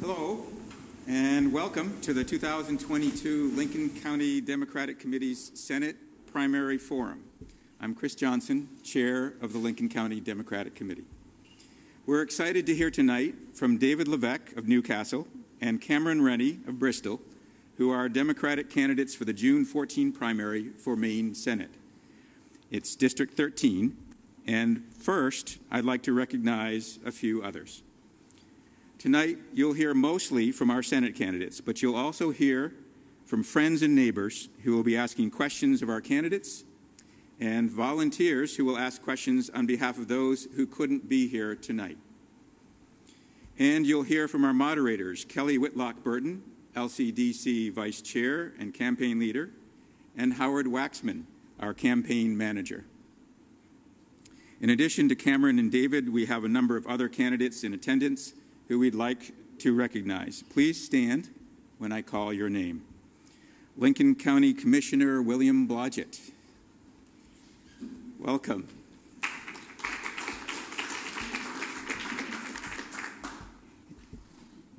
Hello, and welcome to the 2022 Lincoln County Democratic Committee's Senate Primary Forum. I'm Chris Johnson, Chair of the Lincoln County Democratic Committee. We're excited to hear tonight from David Levesque of Newcastle and Cameron Rennie of Bristol, who are Democratic candidates for the June 14 primary for Maine Senate. It's District 13, and first, I'd like to recognize a few others. Tonight, you'll hear mostly from our Senate candidates, but you'll also hear from friends and neighbors who will be asking questions of our candidates and volunteers who will ask questions on behalf of those who couldn't be here tonight. And you'll hear from our moderators, Kelly Whitlock Burton, LCDC Vice Chair and Campaign Leader, and Howard Waxman, our Campaign Manager. In addition to Cameron and David, we have a number of other candidates in attendance who we'd like to recognize. Please stand when I call your name. Lincoln County Commissioner William Blodgett. Welcome.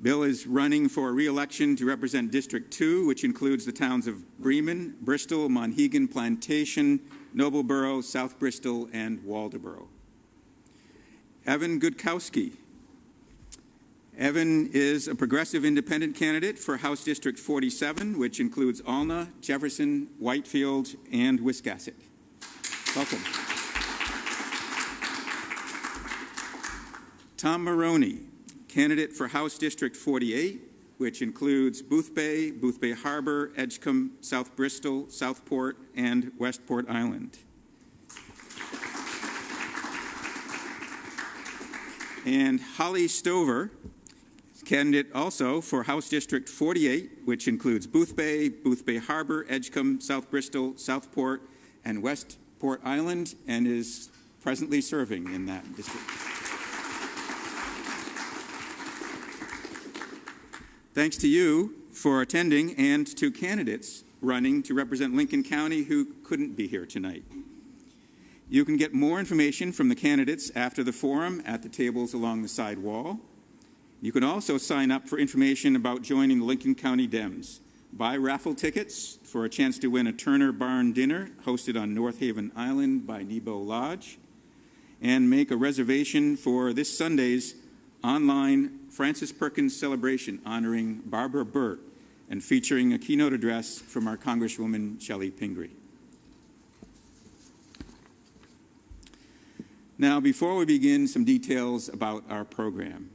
Bill is running for re-election to represent District 2, which includes the towns of Bremen, Bristol, Monhegan, Plantation, Noblesboro, South Bristol, and Waldoboro. Evan Gudkowski. Evan is a progressive independent candidate for House District 47, which includes Alna, Jefferson, Whitefield, and Wiscasset. Welcome. Tom Maroney, candidate for House District 48, which includes Boothbay, Boothbay Harbor, Edgecombe, South Bristol, Southport, and Westport Island. And Holly Stover, candidate also for House District 48, which includes Boothbay, Boothbay Harbor, Edgecombe, South Bristol, Southport, and Westport Island, and is presently serving in that district. Thanks to you for attending and to candidates running to represent Lincoln County who couldn't be here tonight. You can get more information from the candidates after the forum at the tables along the side wall. You can also sign up for information about joining the Lincoln County Dems. Buy raffle tickets for a chance to win a Turner Barn dinner hosted on North Haven Island by Nebo Lodge. And make a reservation for this Sunday's online Francis Perkins celebration honoring Barbara Burt and featuring a keynote address from our Congresswoman Shelley Pingree. Now, before we begin, some details about our program.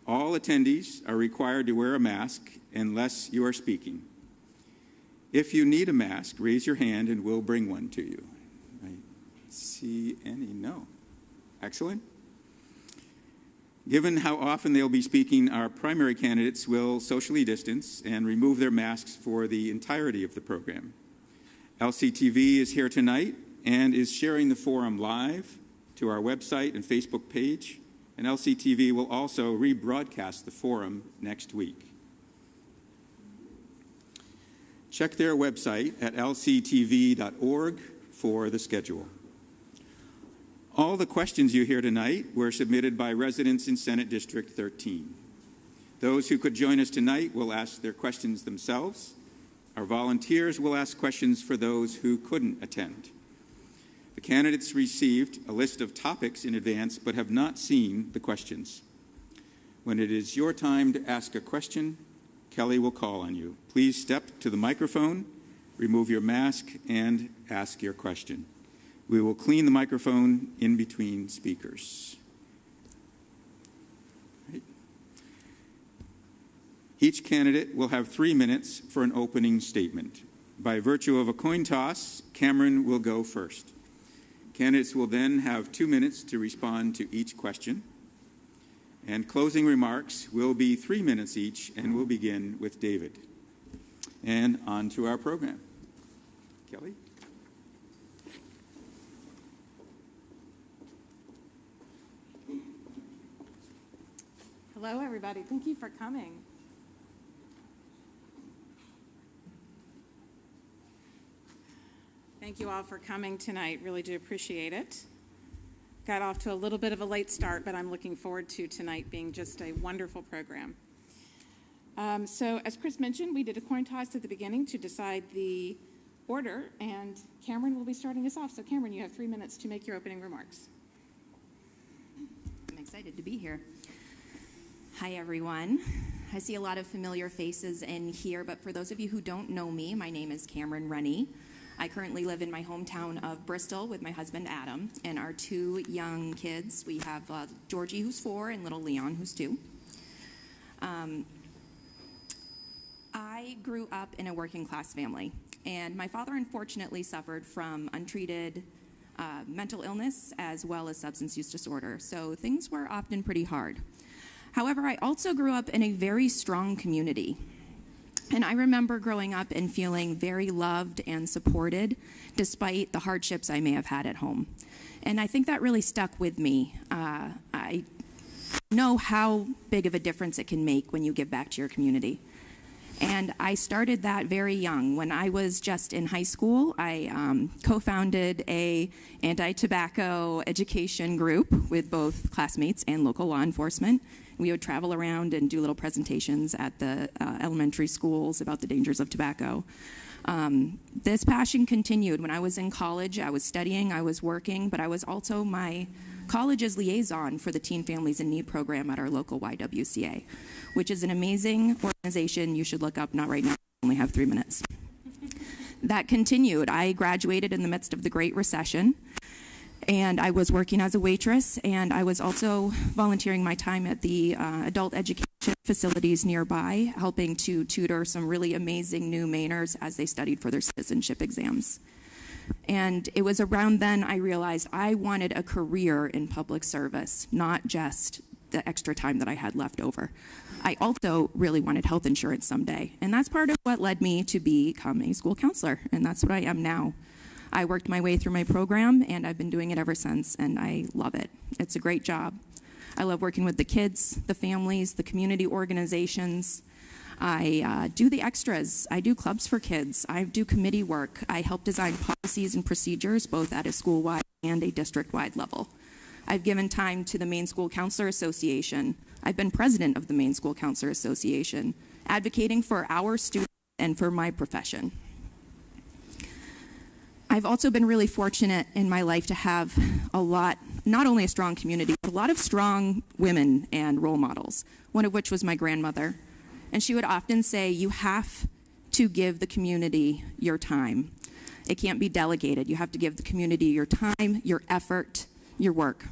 All attendees are required to wear a mask unless you are speaking. If you need a mask, raise your hand and we'll bring one to you. I see any? No. Excellent. Given how often they'll be speaking, our primary candidates will socially distance and remove their masks for the entirety of the program. LCTV is here tonight and is sharing the forum live to our website and Facebook page. And LCTV will also rebroadcast the forum next week. Check their website at lctv.org for the schedule. All the questions you hear tonight were submitted by residents in Senate District 13. Those who could join us tonight will ask their questions themselves. Our volunteers will ask questions for those who couldn't attend. The candidates received a list of topics in advance but have not seen the questions. When it is your time to ask a question, Kelly will call on you. Please step to the microphone, remove your mask, and ask your question. We will clean the microphone in between speakers. Right. Each candidate will have 3 minutes for an opening statement. By virtue of a coin toss, Cameron will go first. Candidates will then have 2 minutes to respond to each question. And closing remarks will be 3 minutes each, and we'll begin with David. And on to our program. Kelly? Hello, everybody. Thank you for coming. Thank you all for coming tonight. Really do appreciate it. Got off to a little bit of a late start, but I'm looking forward to tonight being just a wonderful program. So as Chris mentioned, we did a coin toss at the beginning to decide the order, and Cameron will be starting us off. So Cameron, you have 3 minutes to make your opening remarks. I'm excited to be here. Hi, everyone. I see a lot of familiar faces in here, but for those of you who don't know me, my name is Cameron Rennie. I currently live in my hometown of Bristol with my husband, Adam, and our 2 young kids. We have Georgie, who's 4, and little Leon, who's 2. I grew up in a working-class family, and my father unfortunately suffered from untreated mental illness as well as substance use disorder, so things were often pretty hard. However, I also grew up in a very strong community. And I remember growing up and feeling very loved and supported despite the hardships I may have had at home. And I think that really stuck with me. I know how big of a difference it can make when you give back to your community. And I started that very young. When I was just in high school, I co-founded a anti-tobacco education group with both classmates and local law enforcement. We would travel around and do little presentations at the elementary schools about the dangers of tobacco. This passion continued. When I was in college, I was studying, I was working, but I was also my college's liaison for the Teen Families in Need program at our local YWCA, which is an amazing organization you should look up, not right now, I only have 3 minutes. That continued. I graduated in the midst of the Great Recession, and I was working as a waitress, and I was also volunteering my time at the adult education facilities nearby, helping to tutor some really amazing new Mainers as they studied for their citizenship exams. And it was around then I realized I wanted a career in public service, not just the extra time that I had left over. I also really wanted health insurance someday, and that's part of what led me to become a school counselor, and that's what I am now. I worked my way through my program, and I've been doing it ever since, and I love it. It's a great job. I love working with the kids, the families, the community organizations. I do the extras. I do clubs for kids. I do committee work. I help design policies and procedures, both at a school-wide and a district-wide level. I've given time to the Maine School Counselor Association. I've been president of the Maine School Counselor Association, advocating for our students and for my profession. I've also been really fortunate in my life to have not only a strong community, but a lot of strong women and role models, one of which was my grandmother. And she would often say, you have to give the community your time. It can't be delegated. You have to give the community your time, your effort, your work.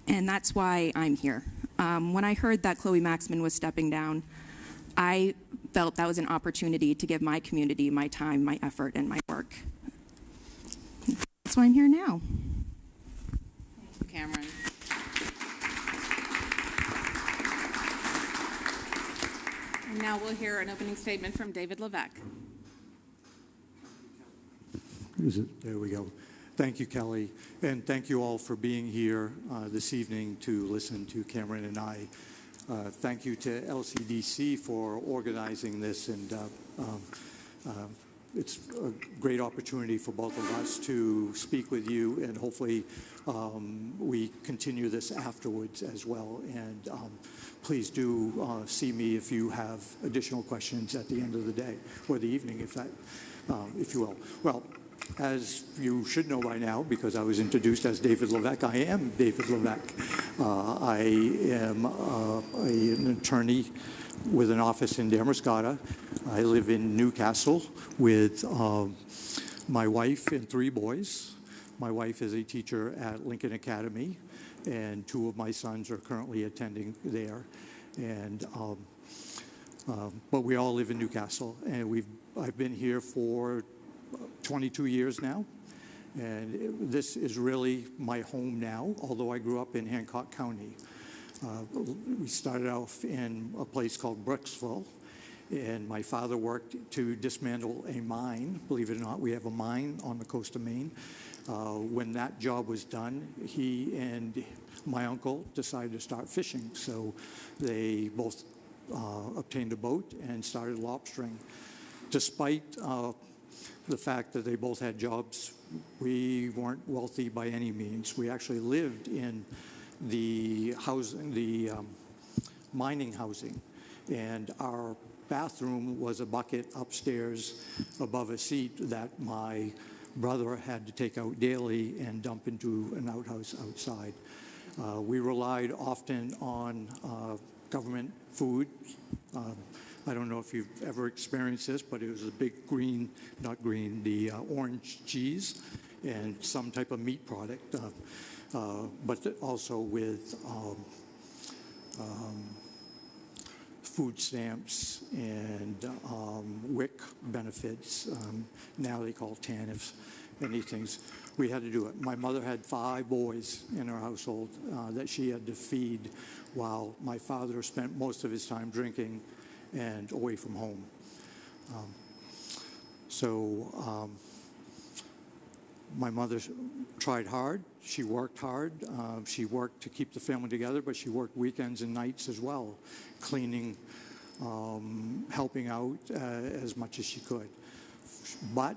And that's why I'm here. When I heard that Chloe Maxman was stepping down, I felt that was an opportunity to give my community my time, my effort, and my work. That's why I'm here now. Thank you, Cameron. And now we'll hear an opening statement from David Levesque. There we go. Thank you, Kelly, and thank you all for being here this evening to listen to Cameron and I. Thank you to LCDC for organizing this, and it's a great opportunity for both of us to speak with you, and hopefully we continue this afterwards as well. And please do see me if you have additional questions at the end of the day or the evening, if you will. Well, as you should know by now, because I was introduced as David Levesque, I am David Levesque. I am an attorney with an office in Damariscotta. I live in Newcastle with my wife and 3 boys. My wife is a teacher at Lincoln Academy, and 2 of my sons are currently attending there. And but we all live in Newcastle, and I've been here for 22 years now, and this is really my home now, although I grew up in Hancock County. We started off in a place called Brooksville, and my father worked to dismantle a mine. Believe it or not, we have a mine on the coast of Maine. When that job was done, he and my uncle decided to start fishing, so they both obtained a boat and started lobstering. Despite the fact that they both had jobs, we weren't wealthy by any means. We actually lived in the housing, mining housing, And our bathroom was a bucket upstairs above a seat that my brother had to take out daily and dump into an outhouse outside. We relied often on government food. I don't know if you've ever experienced this, but it was a big the orange cheese and some type of meat product, but also with food stamps and WIC benefits. Now they call TANFs and these things. We had to do it. My mother had 5 boys in her household that she had to feed while my father spent most of his time drinking and away from home. My mother tried hard. She worked hard. She worked to keep the family together, but she worked weekends and nights as well, cleaning, helping out as much as she could. But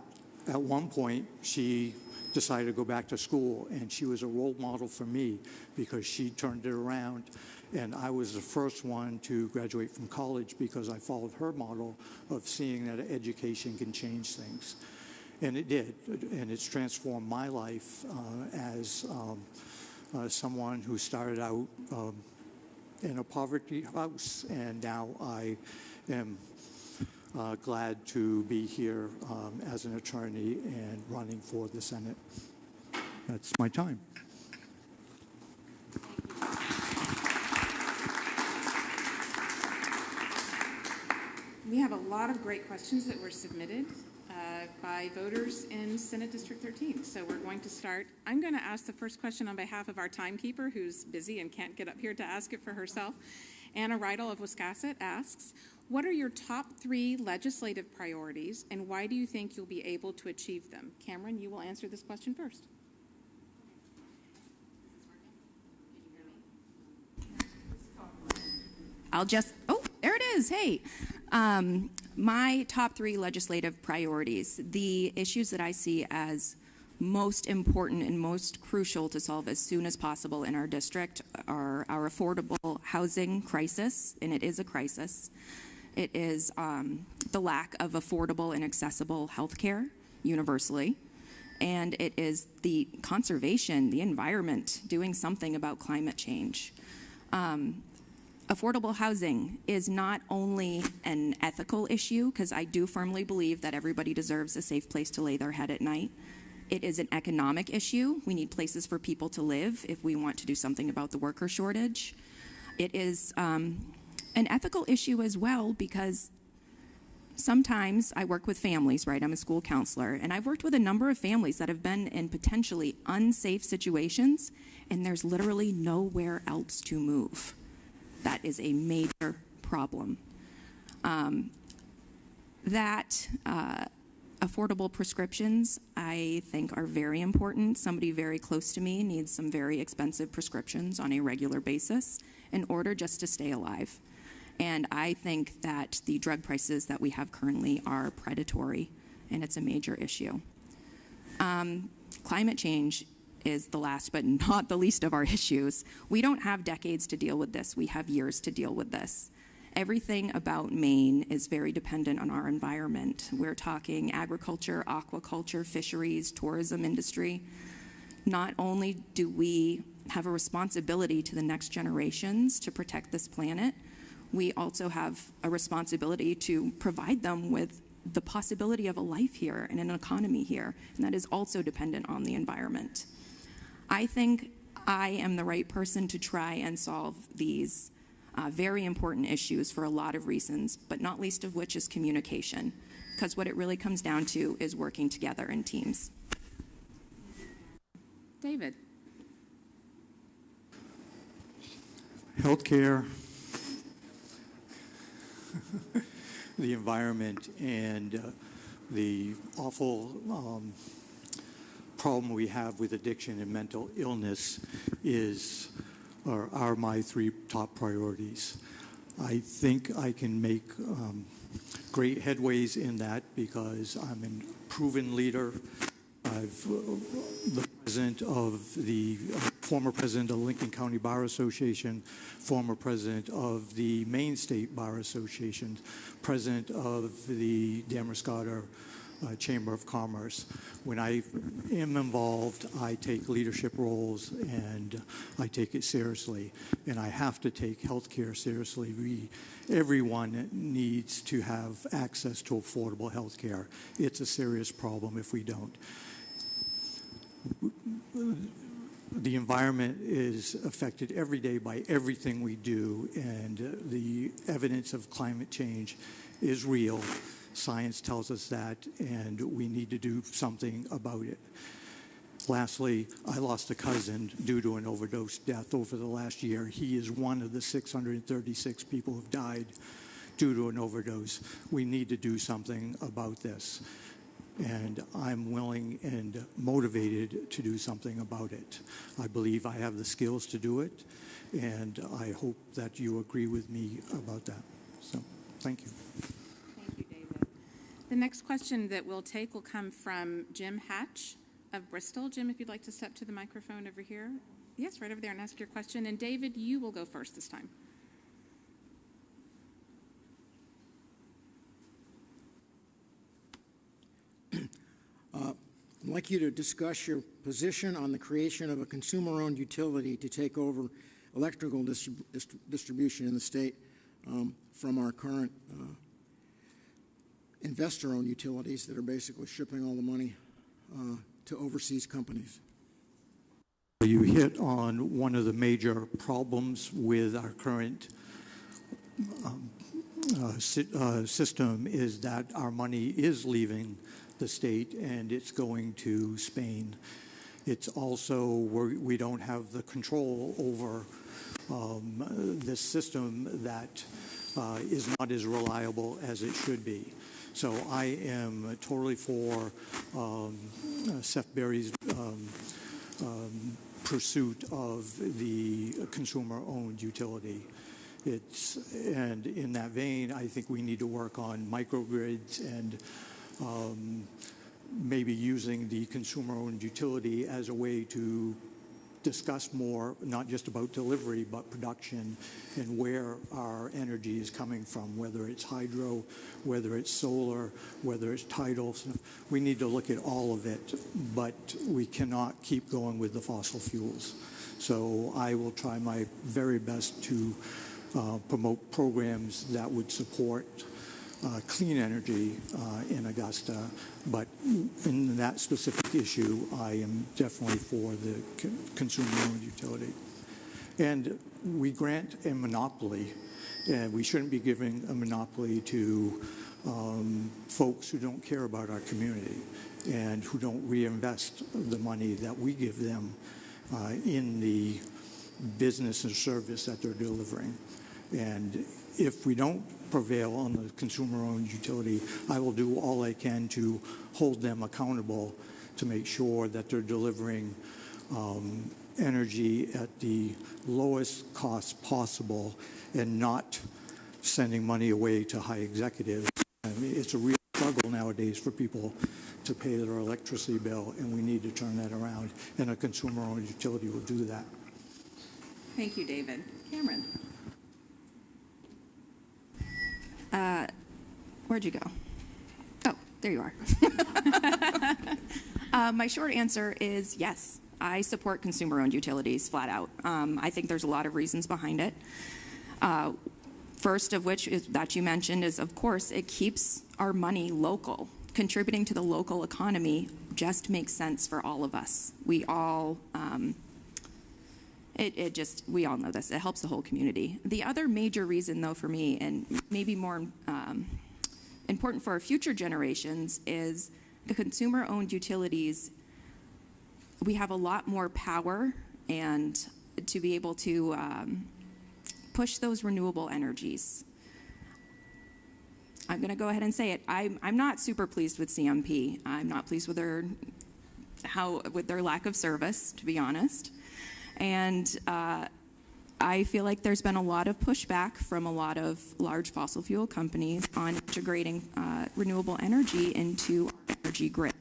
at one point, she decided to go back to school, and she was a role model for me because she turned it around. And I was the first one to graduate from college because I followed her model of seeing that education can change things. And it did, and it's transformed my life as someone who started out in a poverty house, and now I am glad to be here as an attorney and running for the Senate. That's my time. We have a lot of great questions that were submitted by voters in Senate District 13. So we're going to start. I'm going to ask the first question on behalf of our timekeeper, who's busy and can't get up here to ask it for herself. Anna Rydell of Wiscasset asks, what are your top 3 legislative priorities, and why do you think you'll be able to achieve them? Cameron, you will answer this question first. There it is. Hey. My top 3 legislative priorities, the issues that I see as most important and most crucial to solve as soon as possible in our district are our affordable housing crisis, and it is a crisis. It is the lack of affordable and accessible health care universally, and it is the conservation, the environment, doing something about climate change. Affordable housing is not only an ethical issue, because I do firmly believe that everybody deserves a safe place to lay their head at night. It is an economic issue. We need places for people to live if we want to do something about the worker shortage. It is an ethical issue as well, because sometimes I work with families, right? I'm a school counselor, and I've worked with a number of families that have been in potentially unsafe situations, and there's literally nowhere else to move. That is a major problem. Affordable prescriptions, I think, are very important. Somebody very close to me needs some very expensive prescriptions on a regular basis in order just to stay alive. And I think that the drug prices that we have currently are predatory, and it's a major issue. Climate change is the last but not the least of our issues. We don't have decades to deal with this. We have years to deal with this. Everything about Maine is very dependent on our environment. We're talking agriculture, aquaculture, fisheries, tourism industry. Not only do we have a responsibility to the next generations to protect this planet, we also have a responsibility to provide them with the possibility of a life here and an economy here, and that is also dependent on the environment. I think I am the right person to try and solve these very important issues for a lot of reasons, but not least of which is communication, because what it really comes down to is working together in teams. David. Healthcare, the environment, and the awful problem we have with addiction and mental illness are my 3 top priorities. I think I can make great headways in that because I'm a proven leader. I'm the president of the former president of the Lincoln County Bar Association, former president of the Maine State Bar Association, president of the Damariscotta Chamber of Commerce. When I am involved, I take leadership roles and I take it seriously. And I have to take healthcare seriously. Everyone needs to have access to affordable healthcare. It's a serious problem if we don't. The environment is affected every day by everything we do, and the evidence of climate change is real. Science tells us that, and we need to do something about it. Lastly, I lost a cousin due to an overdose death over the last year. He is one of the 636 people who have died due to an overdose. We need to do something about this, and I'm willing and motivated to do something about it. I believe I have the skills to do it, and I hope that you agree with me about that. So, thank you. The next question that we'll take will come from Jim Hatch of Bristol. Jim, if you'd like to step to the microphone over here. Yes, right over there, and ask your question. And David, you will go first this time. I'd like you to discuss your position on the creation of a consumer-owned utility to take over electrical distribution in the state from our current investor-owned utilities that are basically shipping all the money to overseas companies. You hit on one of the major problems with our current system is that our money is leaving the state and it's going to Spain. It's also we don't have the control over this system that is not as reliable as it should be. So I am totally for Seth Berry's pursuit of the consumer-owned utility. And in that vein, I think we need to work on microgrids and maybe using the consumer-owned utility as a way to discuss more, not just about delivery, but production and where our energy is coming from, whether it's hydro, whether it's solar, whether it's tidal. So we need to look at all of it, but we cannot keep going with the fossil fuels. So I will try my very best to promote programs that would support clean energy in Augusta, but in that specific issue, I am definitely for the consumer-owned utility. And we grant a monopoly, and we shouldn't be giving a monopoly to folks who don't care about our community and who don't reinvest the money that we give them in the business and service that they're delivering. And if we don't prevail on the consumer-owned utility, I will do all I can to hold them accountable to make sure that they're delivering energy at the lowest cost possible and not sending money away to high executives. I mean, it's a real struggle nowadays for people to pay their electricity bill, and we need to turn that around, and a consumer-owned utility will do that. Thank you, David. Cameron. Where'd you go? Oh, there you are. My short answer is yes. I support consumer-owned utilities flat out. I think there's a lot of reasons behind it. First of which is that you mentioned is, of course, it keeps our money local. Contributing to the local economy just makes sense for all of us. We all, we all know this. It helps the whole community. The other major reason, though, for me, and maybe more important for our future generations, is the consumer-owned utilities. We have a lot more power and to be able to push those renewable energies. I'm going to go ahead and say it. I'm not super pleased with CMP. I'm not pleased with their lack of service, to be honest. And I feel like there's been a lot of pushback from a lot of large fossil fuel companies on integrating renewable energy into our energy grid.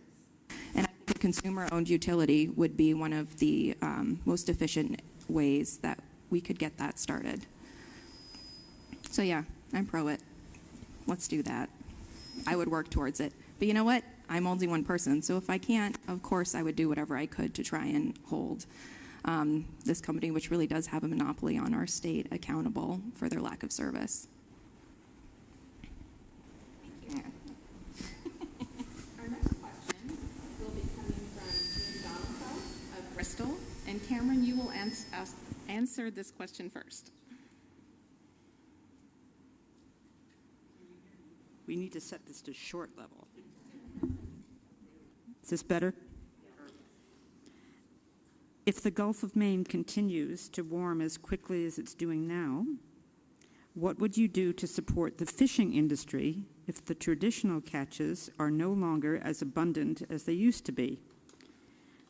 And I think consumer-owned utility would be one of the most efficient ways that we could get that started. So yeah, I'm pro it. Let's do that. I would work towards it. But you know what? I'm only one person, so if I can't, of course I would do whatever I could to try and hold this company, which really does have a monopoly on our state, accountable for their lack of service. Thank you. Our next question will be coming from Jean Damariscotta of Bristol. And Cameron, you will answer this question first. We need to set this to short level. Is this better? If the Gulf of Maine continues to warm as quickly as it's doing now, what would you do to support the fishing industry if the traditional catches are no longer as abundant as they used to be?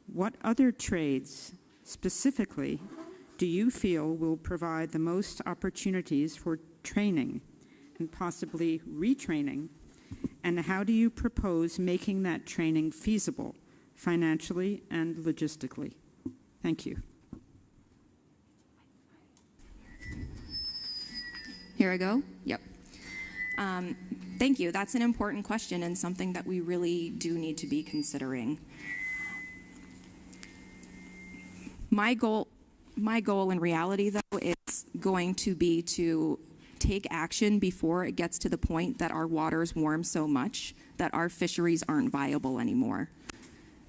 What other trades specifically do you feel will provide the most opportunities for training and possibly retraining? And how do you propose making that training feasible financially and logistically? Thank you. Here I go? Yep. Thank you. That's an important question and something that we really do need to be considering. My goal in reality, though, is going to be to take action before it gets to the point that our waters warm so much that our fisheries aren't viable anymore.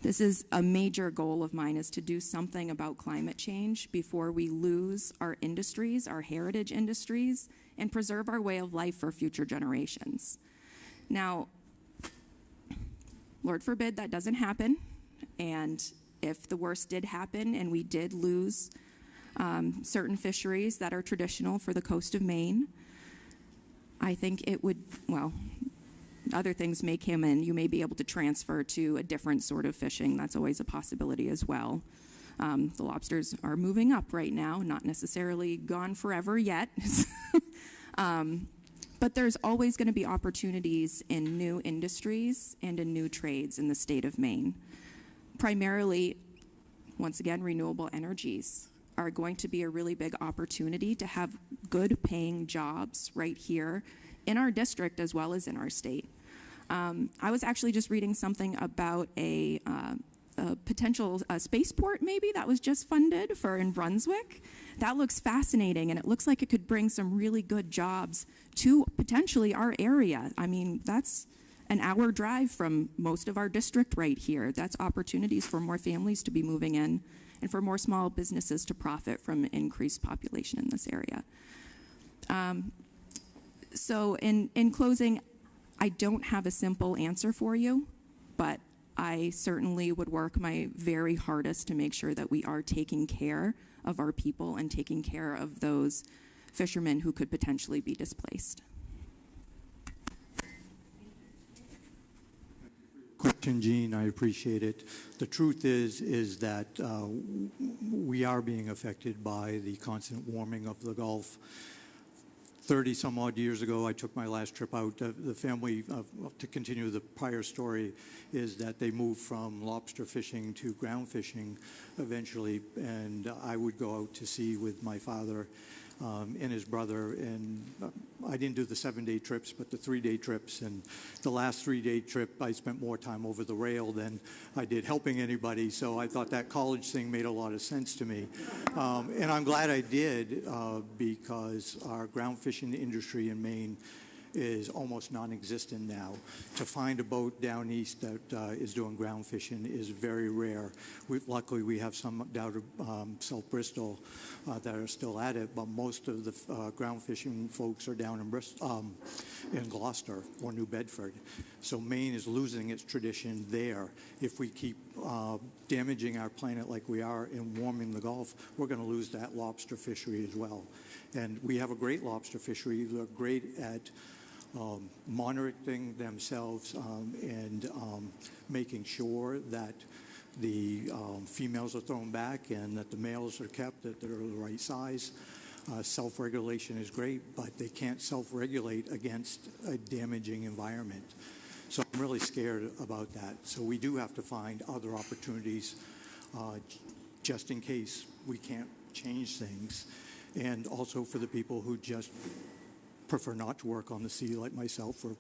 This is a major goal of mine, is to do something about climate change before we lose our industries, our heritage industries, and preserve our way of life for future generations. Now, Lord forbid that doesn't happen, and if the worst did happen and we did lose certain fisheries that are traditional for the coast of Maine, I think it would, well, other things may come in. You may be able to transfer to a different sort of fishing. That's always a possibility as well. The lobsters are moving up right now, not necessarily gone forever yet. But there's always going to be opportunities in new industries and in new trades in the state of Maine. Primarily, once again, renewable energies are going to be a really big opportunity to have good paying jobs right here in our district as well as in our state. I was actually just reading something about a potential spaceport maybe that was just funded for in Brunswick. That looks fascinating, and it looks like it could bring some really good jobs to potentially our area. I mean, that's an hour drive from most of our district right here. That's opportunities for more families to be moving in and for more small businesses to profit from increased population in this area. So in closing, I don't have a simple answer for you, but I certainly would work my very hardest to make sure that we are taking care of our people and taking care of those fishermen who could potentially be displaced. Question, Jean, I appreciate it. The truth is that we are being affected by the constant warming of the Gulf. 30 some odd years ago, I took my last trip out. The family, to continue the prior story, is that they moved from lobster fishing to ground fishing eventually, and I would go out to sea with my father and his brother, and I didn't do the 7-day trips, but the 3-day trips, and the last 3-day trip, I spent more time over the rail than I did helping anybody, so I thought that college thing made a lot of sense to me. And I'm glad I did, because our ground fishing industry in Maine is almost non-existent now. To find a boat down east that is doing ground fishing is very rare. Luckily, we have some down at South Bristol that are still at it, but most of the ground fishing folks are down in Gloucester or New Bedford. So Maine is losing its tradition there. If we keep damaging our planet like we are and warming the Gulf, we're going to lose that lobster fishery as well. And we have a great lobster fishery. They're great at monitoring themselves and making sure that the females are thrown back and that the males are kept, that they're the right size. Self-regulation is great, but they can't self-regulate against a damaging environment. So I'm really scared about that. So we do have to find other opportunities just in case we can't change things. And also for the people who just prefer not to work on the sea like myself or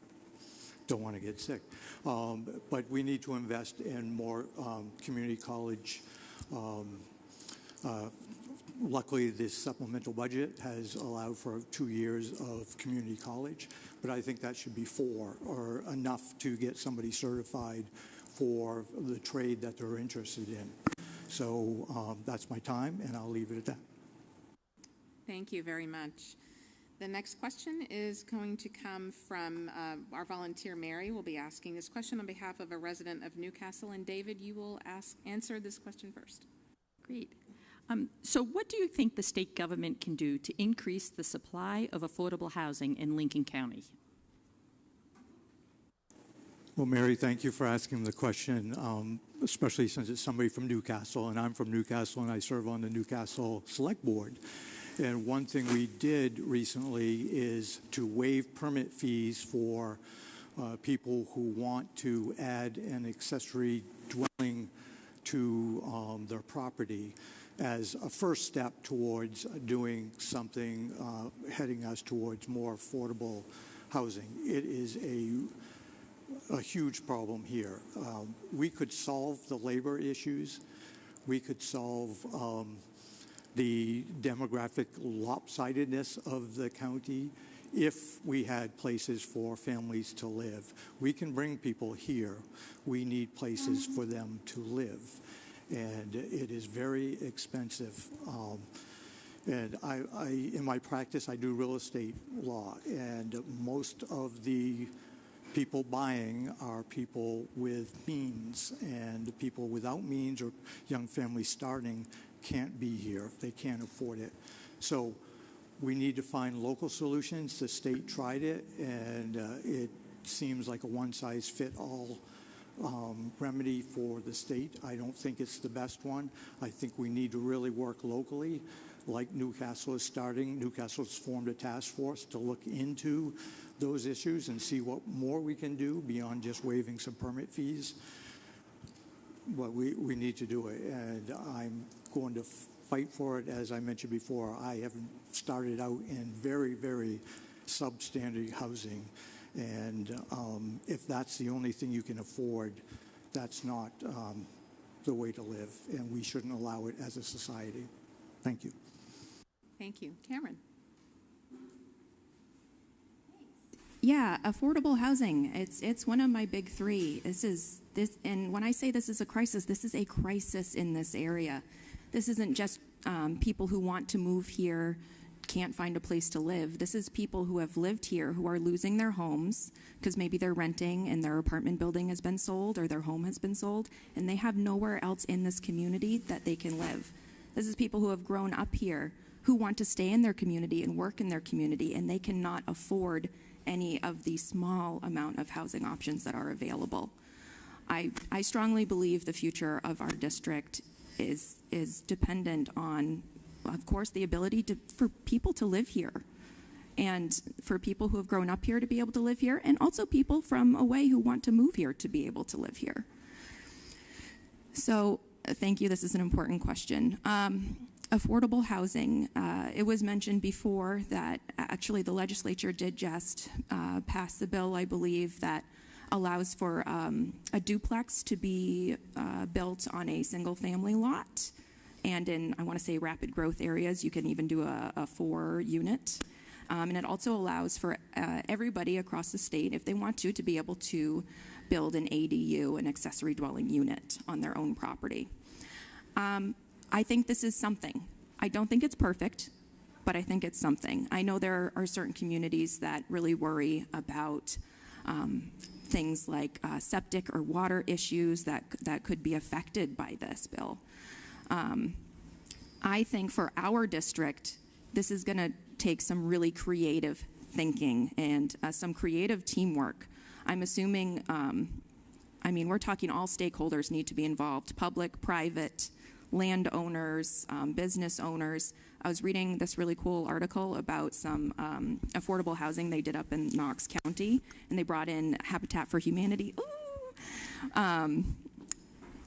don't want to get sick. But we need to invest in more community college. Luckily, this supplemental budget has allowed for 2 years of community college, but I think that should be 4 or enough to get somebody certified for the trade that they're interested in. So that's my time, and I'll leave it at that. Thank you very much. The next question is going to come from our volunteer, Mary, will be asking this question on behalf of a resident of Newcastle. And David, you will answer this question first. Great. So what do you think the state government can do to increase the supply of affordable housing in Lincoln County? Well, Mary, thank you for asking the question, especially since it's somebody from Newcastle, and I'm from Newcastle, and I serve on the Newcastle Select Board. And one thing we did recently is to waive permit fees for people who want to add an accessory dwelling to their property as a first step towards doing something, heading us towards more affordable housing. It is a huge problem here. We could solve the labor issues. We could solve the demographic lopsidedness of the county if we had places for families to live. We can bring people here. We need places for them to live. And it is very expensive. And I, in my practice, I do real estate law, and most of the people buying are people with means, and people without means or young families starting can't be here. They can't afford it. So we need to find local solutions. The state tried it, and it seems like a one-size-fits-all remedy for the state. I don't think it's the best one. I think we need to really work locally, like Newcastle is starting. Newcastle's formed a task force to look into those issues and see what more we can do beyond just waiving some permit fees. But we need to do it, and I'm going to fight for it. As I mentioned before, I have started out in very, very substandard housing. And if that's the only thing you can afford, that's not the way to live, and we shouldn't allow it as a society. Thank you. Thank you. Cameron. Yeah, affordable housing. It's one of my big 3. And when I say this is a crisis in this area. This isn't just people who want to move here, can't find a place to live. This is people who have lived here who are losing their homes because maybe they're renting and their apartment building has been sold or their home has been sold, and they have nowhere else in this community that they can live. This is people who have grown up here who want to stay in their community and work in their community, and they cannot afford any of the small amount of housing options that are available. I strongly believe the future of our district is dependent on, of course, the ability for people to live here, and for people who have grown up here to be able to live here, and also people from away who want to move here to be able to live here. So thank you. This is an important question. Affordable housing. It was mentioned before that actually the legislature did just pass the bill, I believe, that allows for a duplex to be built on a single family lot. And in, I want to say, rapid growth areas, you can even do a 4-unit. And it also allows for everybody across the state, if they want to be able to build an ADU, an accessory dwelling unit, on their own property. I think this is something. I don't think it's perfect, but I think it's something. I know there are certain communities that really worry about things like septic or water issues that could be affected by this bill. I think for our district, this is going to take some really creative thinking and some creative teamwork. I'm assuming, we're talking all stakeholders need to be involved, public, private, landowners, business owners. I was reading this really cool article about some affordable housing they did up in Knox County, and they brought in Habitat for Humanity. Ooh.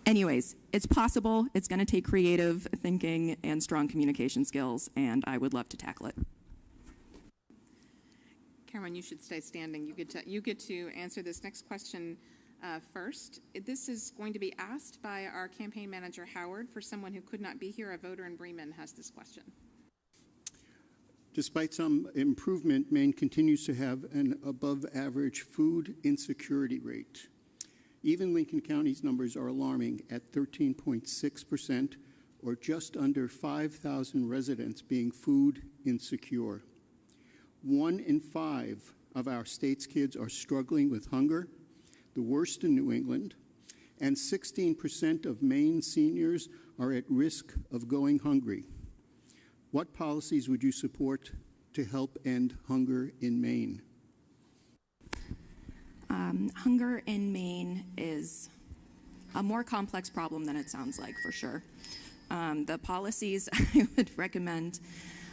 Anyways, it's possible. It's going to take creative thinking and strong communication skills, and I would love to tackle it. Cameron, you should stay standing. You get to answer this next question first. This is going to be asked by our campaign manager, Howard. For someone who could not be here, a voter in Bremen has this question. Despite some improvement, Maine continues to have an above-average food insecurity rate. Even Lincoln County's numbers are alarming at 13.6%, or just under 5,000 residents being food insecure. 1 in 5 of our state's kids are struggling with hunger, the worst in New England, and 16% of Maine seniors are at risk of going hungry. What policies would you support to help end hunger in Maine? Hunger in Maine is a more complex problem than it sounds like, for sure. The policies I would recommend,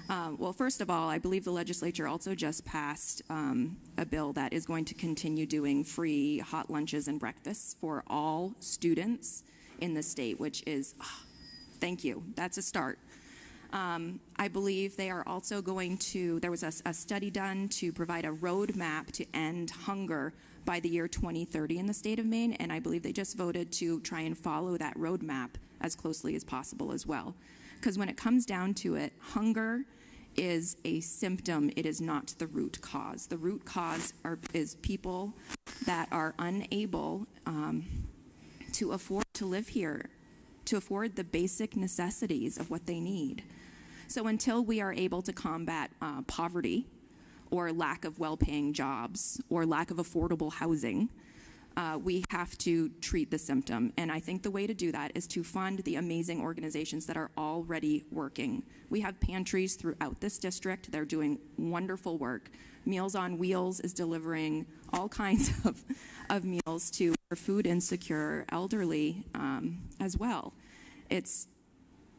well, first of all, I believe the legislature also just passed a bill that is going to continue doing free hot lunches and breakfasts for all students in the state, which is, thank you, that's a start. I believe they are also going to, there was a study done to provide a roadmap to end hunger by the year 2030 in the state of Maine, and I believe they just voted to try and follow that roadmap as closely as possible as well. Because when it comes down to it, hunger is a symptom, it is not the root cause. The root cause is people that are unable to afford to live here, to afford the basic necessities of what they need. So until we are able to combat poverty, or lack of well-paying jobs, or lack of affordable housing, we have to treat the symptom. And I think the way to do that is to fund the amazing organizations that are already working. We have pantries throughout this district. They're doing wonderful work. Meals on Wheels is delivering all kinds of meals to our food insecure elderly as well.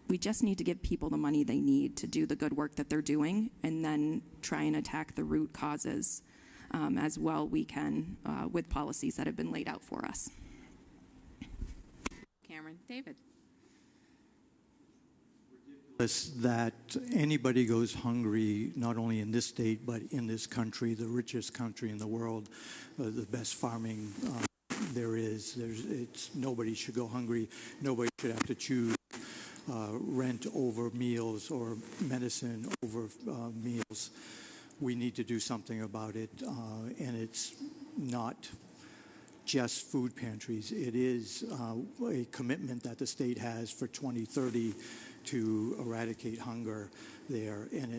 We just need to give people the money they need to do the good work that they're doing, and then try and attack the root causes as well we can with policies that have been laid out for us. Cameron. David. That anybody goes hungry, not only in this state, but in this country, the richest country in the world, the best farming there is. Nobody should go hungry. Nobody should have to choose rent over meals or medicine over meals. We need to do something about it, and it's not just food pantries. It is a commitment that the state has for 2030 to eradicate hunger there, and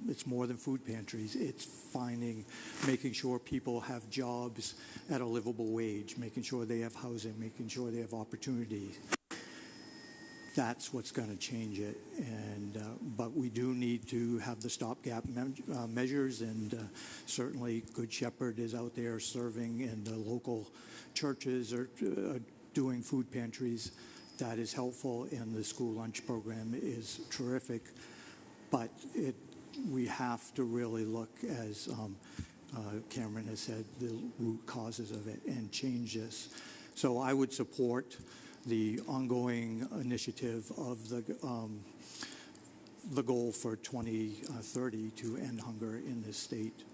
it's more than food pantries. It's making sure people have jobs at a livable wage, making sure they have housing, making sure they have opportunity. That's what's going to change it, but we do need to have the stopgap measures, and certainly Good Shepherd is out there serving, and the local churches are doing food pantries. That is helpful, and the school lunch program is terrific, but we have to really look, as Cameron has said, the root causes of it and change this. So I would support the ongoing initiative of the goal for 2030 to end hunger in this state.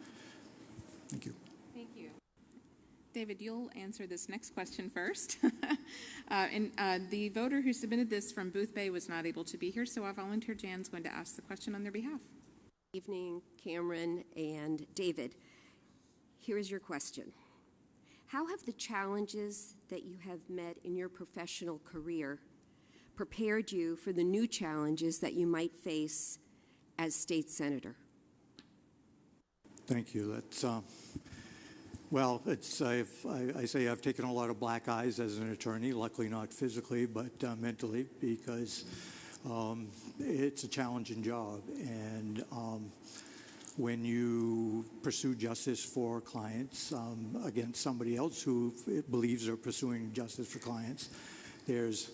Thank you. Thank you. David, you'll answer this next question first. The voter who submitted this from Booth Bay was not able to be here, so our volunteer Jan's going to ask the question on their behalf. Good evening, Cameron and David. Here is your question. How have the challenges that you have met in your professional career prepared you for the new challenges that you might face as state senator? Thank you. That's well, I say I've taken a lot of black eyes as an attorney, luckily not physically, but mentally, because it's a challenging job. And when you pursue justice for clients against somebody else who believes they're pursuing justice for clients, there's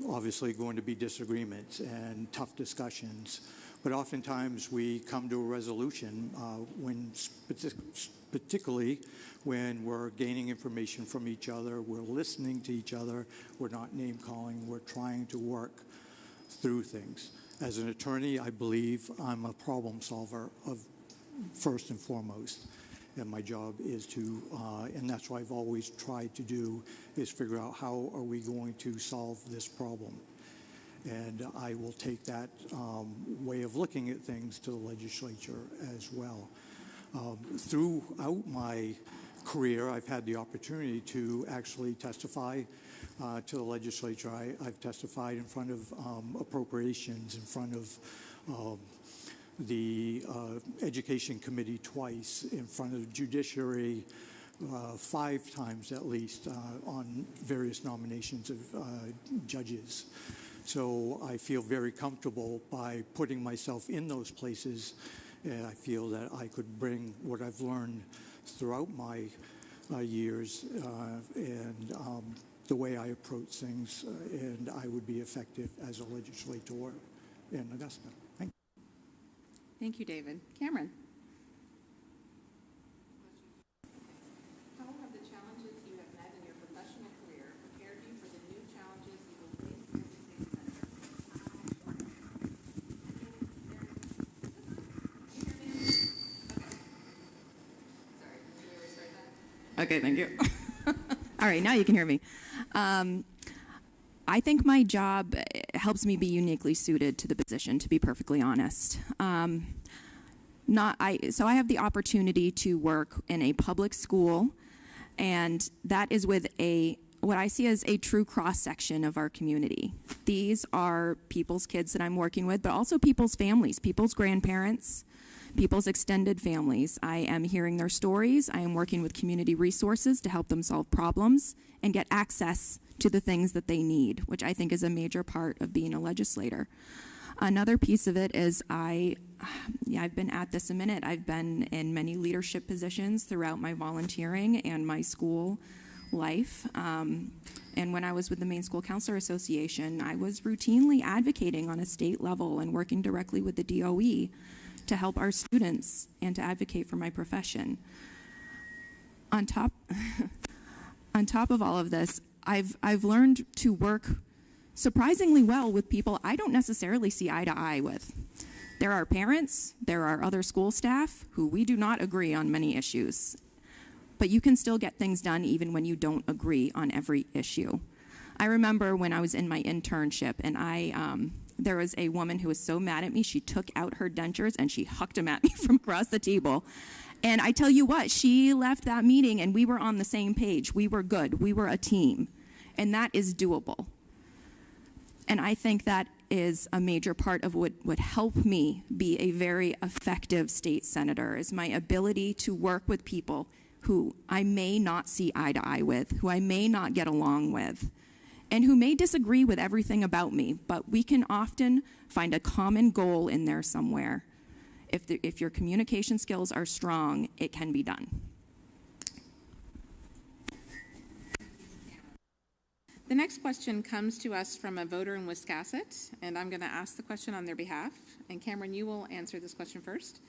obviously going to be disagreements and tough discussions, but oftentimes we come to a resolution particularly when we're gaining information from each other, we're listening to each other, we're not name-calling, we're trying to work through things. As an attorney, I believe I'm a problem solver first and foremost. And my job is to, and that's what I've always tried to do, is figure out how are we going to solve this problem. And I will take that way of looking at things to the legislature as well. Throughout my career, I've had the opportunity to actually testify to the legislature. I've testified in front of appropriations, in front of the Education Committee twice, in front of the Judiciary 5 times at least, on various nominations of judges. So I feel very comfortable by putting myself in those places, and I feel that I could bring what I've learned throughout my years and the way I approach things, and I would be effective as a legislator in Augusta. Thank you. Thank you, David. Cameron. How have the challenges you have met in your professional career prepared you for the new challenges you will face as a state senator? Okay, thank you. All right, now you can hear me. I think my job helps me be uniquely suited to the position, to be perfectly honest. So I have the opportunity to work in a public school, and that is with what I see as a true cross-section of our community. These are people's kids that I'm working with, but also people's families, people's grandparents, people's extended families. I am hearing their stories. I am working with community resources to help them solve problems and get access to the things that they need, which I think is a major part of being a legislator. Another piece of it is I've been at this a minute. I've been in many leadership positions throughout my volunteering and my school life. And when I was with the Maine School Counselor Association, I was routinely advocating on a state level and working directly with the DOE to help our students and to advocate for my profession. On top of all of this, I've learned to work surprisingly well with people I don't necessarily see eye to eye with. There are parents, there are other school staff who we do not agree on many issues, but you can still get things done even when you don't agree on every issue. I remember when I was in my internship and there was a woman who was so mad at me, she took out her dentures and she hucked them at me from across the table. And I tell you what, she left that meeting and we were on the same page. We were good. We were a team. And that is doable. And I think that is a major part of what would help me be a very effective state senator, is my ability to work with people who I may not see eye to eye with, who I may not get along with, and who may disagree with everything about me, but we can often find a common goal in there somewhere. If your communication skills are strong, it can be done. The next question comes to us from a voter in Wiscasset, and I'm going to ask the question on their behalf. And Cameron, you will answer this question first.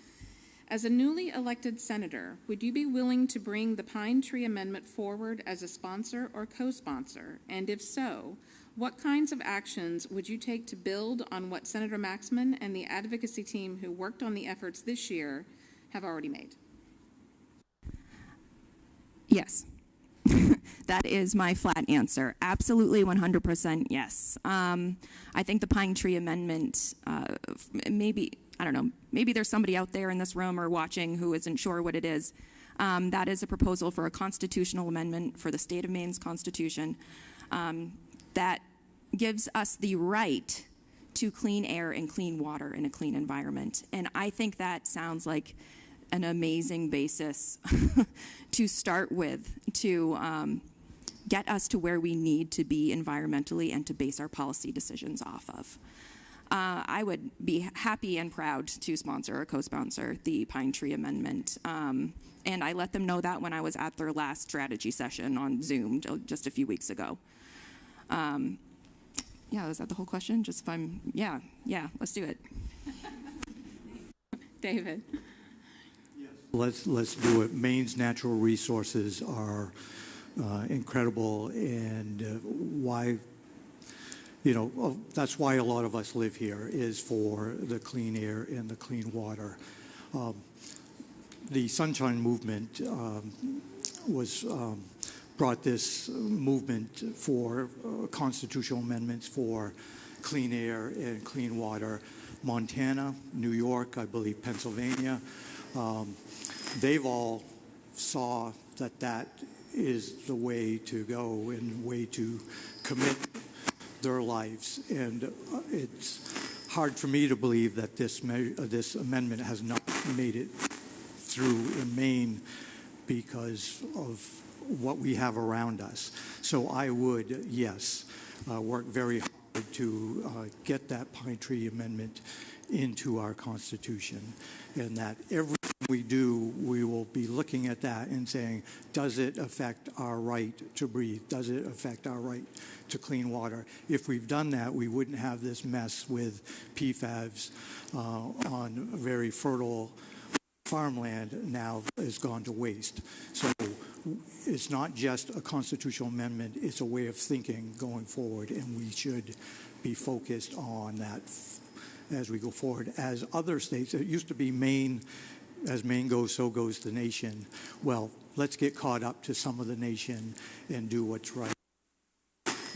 As a newly elected senator, would you be willing to bring the Pine Tree Amendment forward as a sponsor or co-sponsor? And if so, what kinds of actions would you take to build on what Senator Maxman and the advocacy team who worked on the efforts this year have already made? Yes. That is my flat answer. Absolutely 100% yes. I think the Pine Tree Amendment, maybe there's somebody out there in this room or watching who isn't sure what it is. That is a proposal for a constitutional amendment for the state of Maine's constitution that gives us the right to clean air and clean water in a clean environment. And I think that sounds like an amazing basis to start with to get us to where we need to be environmentally and to base our policy decisions off of. I would be happy and proud to sponsor or co-sponsor the Pine Tree Amendment. And I let them know that when I was at their last strategy session on Zoom just a few weeks ago. yeah, is that the whole question? Just if I'm, yeah, let's do it. David. Let's do it. Maine's natural resources are incredible, and why, that's why a lot of us live here, is for the clean air and the clean water. The Sunshine Movement brought this movement for constitutional amendments for clean air and clean water. Montana, New York, I believe Pennsylvania, they've all saw that is the way to go and way to commit their lives. And it's hard for me to believe that this amendment has not made it through in Maine because of what we have around us. So I would, yes, work very hard to get that Pine Tree Amendment into our Constitution, and that everything we do, we will be looking at that and saying, does it affect our right to breathe? Does it affect our right to clean water? If we've done that, we wouldn't have this mess with PFAS on very fertile farmland now has gone to waste. So it's not just a constitutional amendment, it's a way of thinking going forward, and we should be focused on that as we go forward. As other states, it used to be Maine, as Maine goes, so goes the nation. Well, let's get caught up to some of the nation and do what's right.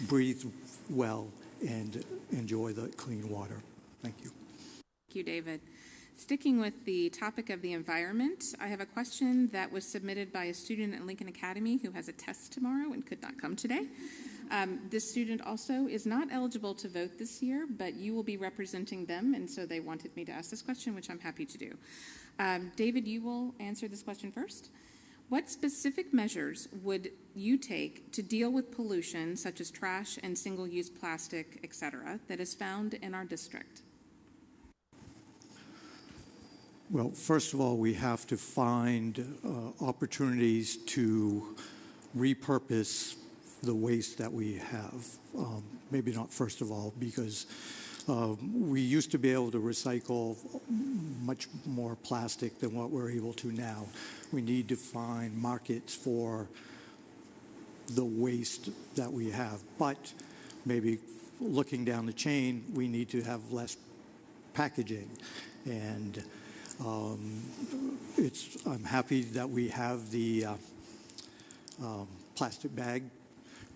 Breathe well and enjoy the clean water. Thank you. Thank you, David. Sticking with the topic of the environment, I have a question that was submitted by a student at Lincoln Academy who has a test tomorrow and could not come today. This student also is not eligible to vote this year, but you will be representing them, and so they wanted me to ask this question, which I'm happy to do. David, you will answer this question first. What specific measures would you take to deal with pollution, such as trash and single-use plastic, et cetera, that is found in our district? Well, first of all, we have to find opportunities to repurpose the waste that we have. Maybe not first of all, because we used to be able to recycle much more plastic than what we're able to now. We need to find markets for the waste that we have. But maybe looking down the chain, we need to have less packaging. And I'm happy that we have the plastic bag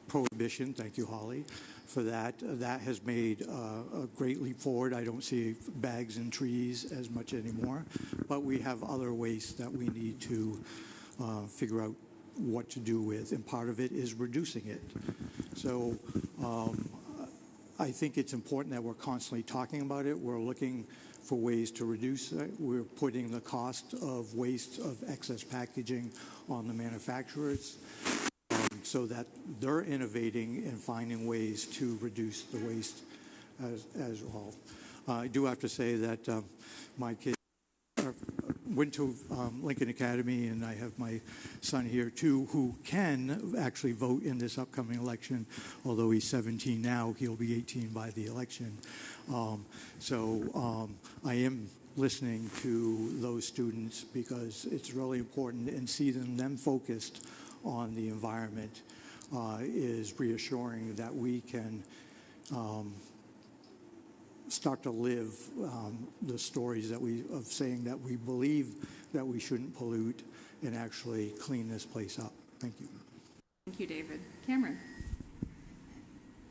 prohibition. Thank you, Holly, for that. That has made a great leap forward. I don't see bags and trees as much anymore, but we have other waste that we need to figure out what to do with, and part of it is reducing it. So I think it's important that we're constantly talking about it. We're looking for ways to reduce it. We're putting the cost of waste of excess packaging on the manufacturers so that they're innovating and finding ways to reduce the waste as well. I do have to say that my kids went to Lincoln Academy, and I have my son here too, who can actually vote in this upcoming election. Although he's 17 now, he'll be 18 by the election. I am listening to those students because it's really important, and seeing them focused on the environment is reassuring that we can start to live the stories of saying that we believe that we shouldn't pollute and actually clean this place up. Thank you. Thank you, David. Cameron.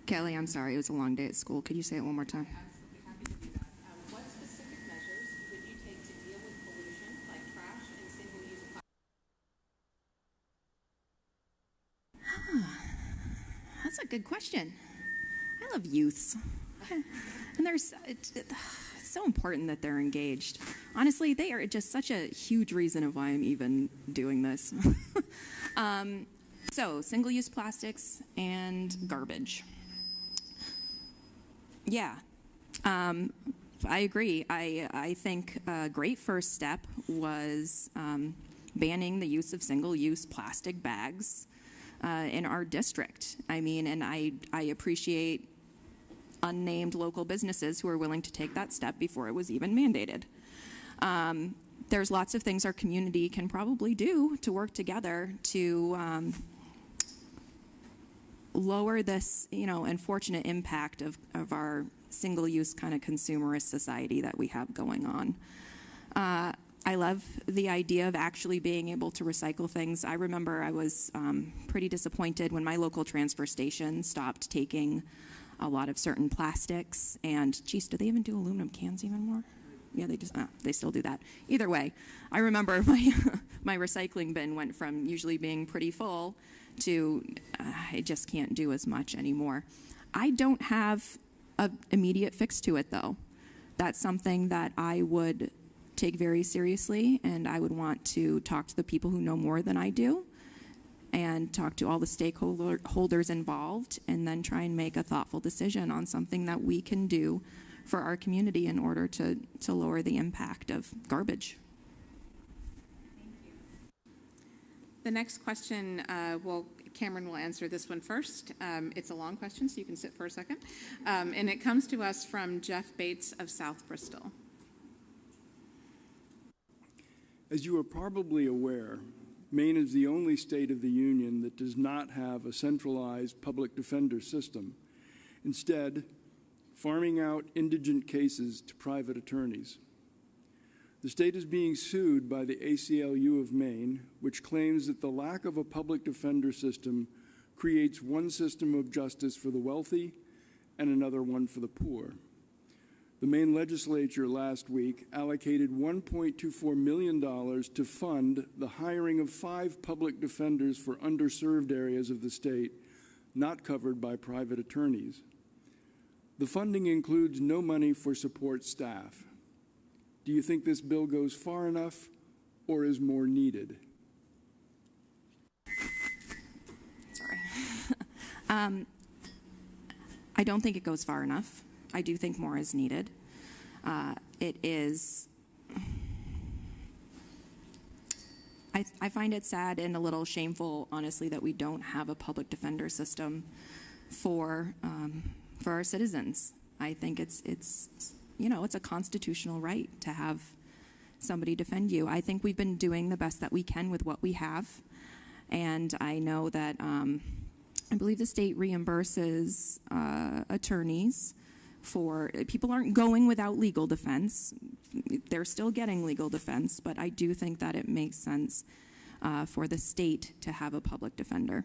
Kelly, I'm sorry, it was a long day at school. Could you say it one more time? Absolutely happy to do that. What specific measures would you take to deal with pollution, like trash and single-use plastic? That's a good question. I love youths. And it's so important that they're engaged. Honestly, they are just such a huge reason of why I'm even doing this. So, single-use plastics and garbage. Yeah, I agree. I think a great first step was banning the use of single-use plastic bags in our district. I mean, and I appreciate unnamed local businesses who are willing to take that step before it was even mandated. There's lots of things our community can probably do to work together to lower this, unfortunate impact of our single-use kind of consumerist society that we have going on. I love the idea of actually being able to recycle things. I remember I was pretty disappointed when my local transfer station stopped taking a lot of certain plastics. And, geez, do they even do aluminum cans anymore? Yeah, they still do that. Either way, I remember my recycling bin went from usually being pretty full to I just can't do as much anymore. I don't have an immediate fix to it, though. That's something that I would take very seriously, and I would want to talk to the people who know more than I do and talk to all the stakeholders involved, and then try and make a thoughtful decision on something that we can do for our community in order to lower the impact of garbage. The next question, Cameron will answer this one first. It's a long question, so you can sit for a second. And it comes to us from Jeff Bates of South Bristol. As you are probably aware, Maine is the only state of the union that does not have a centralized public defender system. Instead, farming out indigent cases to private attorneys. The state is being sued by the ACLU of Maine, which claims that the lack of a public defender system creates one system of justice for the wealthy and another one for the poor. The Maine legislature last week allocated $1.24 million to fund the hiring of 5 public defenders for underserved areas of the state not covered by private attorneys. The funding includes no money for support staff. Do you think this bill goes far enough or is more needed? Sorry. I don't think it goes far enough. I do think more is needed. It is, I find it sad and a little shameful, honestly, that we don't have a public defender system for our citizens. I think it's a constitutional right to have somebody defend you. I think we've been doing the best that we can with what we have. And I know that I believe the state reimburses attorneys for, people aren't going without legal defense. They're still getting legal defense, but I do think that it makes sense for the state to have a public defender.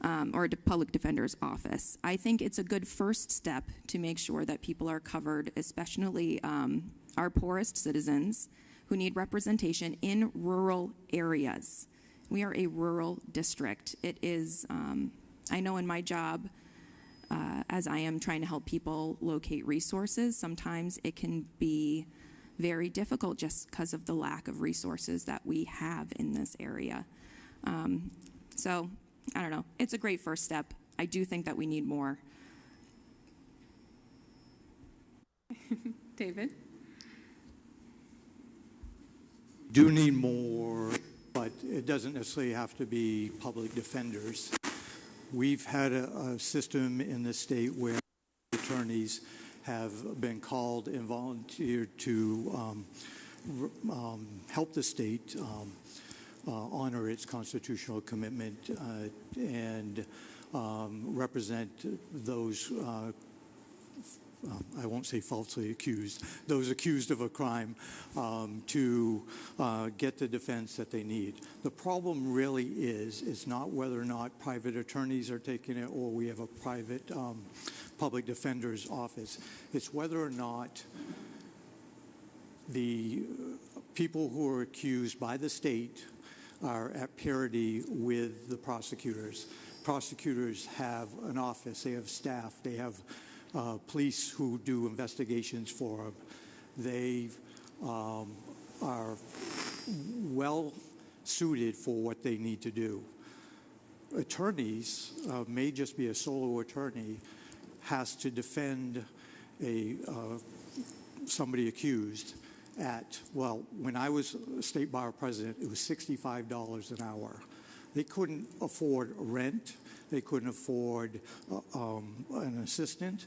Or a public defender's office. I think it's a good first step to make sure that people are covered, especially our poorest citizens who need representation in rural areas. We are a rural district. It is, I know in my job, as I am trying to help people locate resources, sometimes it can be very difficult just because of the lack of resources that we have in this area. So, I don't know. It's a great first step. I do think that we need more. David? Do need more, but it doesn't necessarily have to be public defenders. We've had a system in the state where attorneys have been called and volunteered to help the state honor its constitutional commitment and represent those, I won't say falsely accused, those accused of a crime to get the defense that they need. The problem really is not whether or not private attorneys are taking it or we have a private public defender's office. It's whether or not the people who are accused by the state are at parity with the prosecutors. Prosecutors have an office, they have staff, they have police who do investigations for them. They are well suited for what they need to do. Attorneys, may just be a solo attorney, has to defend somebody accused at, well, when I was state bar president, it was $65 an hour. They couldn't afford rent. They couldn't afford an assistant.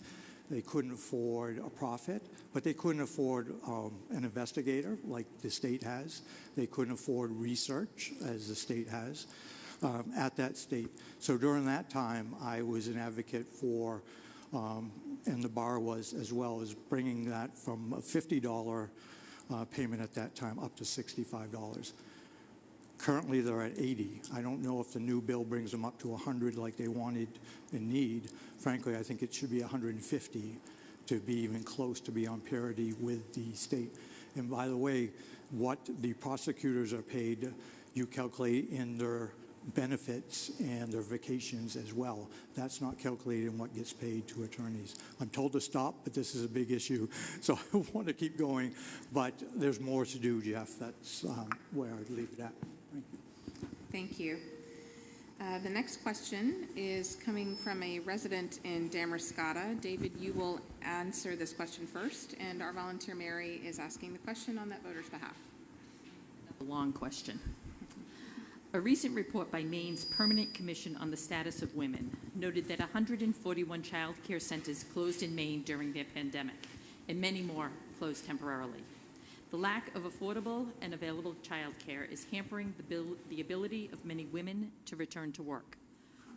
They couldn't afford a profit, but they couldn't afford an investigator like the state has. They couldn't afford research as the state has at that state. So during that time, I was an advocate for, and the bar was as well, as bringing that from a $50 payment at that time up to $65. Currently, they're at 80. I don't know if the new bill brings them up to 100 like they wanted and need. Frankly, I think it should be 150 to be even close to be on parity with the state. And by the way, what the prosecutors are paid, you calculate in their benefits and their vacations as well. That's not calculated in what gets paid to attorneys. I'm told to stop, but this is a big issue, so I want to keep going. But there's more to do, Jeff. That's where I'd leave it at. Thank you. The next question is coming from a resident in Damariscotta. David, you will answer this question first, and our volunteer Mary is asking the question on that voter's behalf. A long question. A recent report by Maine's Permanent Commission on the Status of Women noted that 141 child care centers closed in Maine during their pandemic, and many more closed temporarily. The lack of affordable and available child care is hampering the ability of many women to return to work.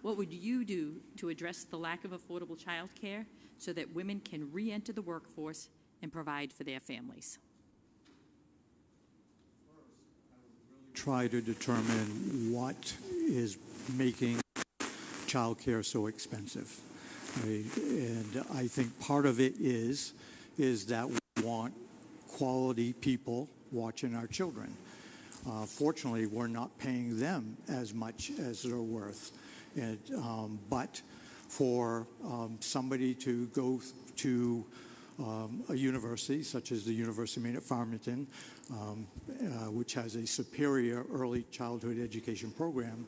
What would you do to address the lack of affordable child care so that women can re-enter the workforce and provide for their families? Try to determine what is making child care so expensive. Right? And I think part of it is that we want quality people watching our children. Fortunately, we're not paying them as much as they're worth. And, but for somebody to go to a university, such as the University of Maine at Farmington, which has a superior early childhood education program,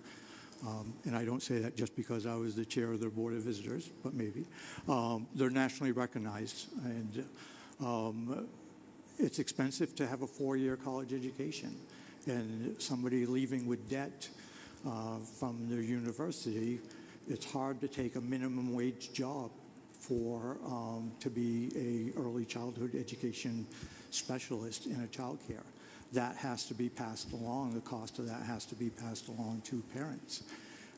and I don't say that just because I was the chair of their Board of Visitors, but maybe, they're nationally recognized. And it's expensive to have a 4-year college education. And somebody leaving with debt from their university, it's hard to take a minimum wage job for to be a early childhood education specialist in a child care. That has to be passed along. The cost of that has to be passed along to parents.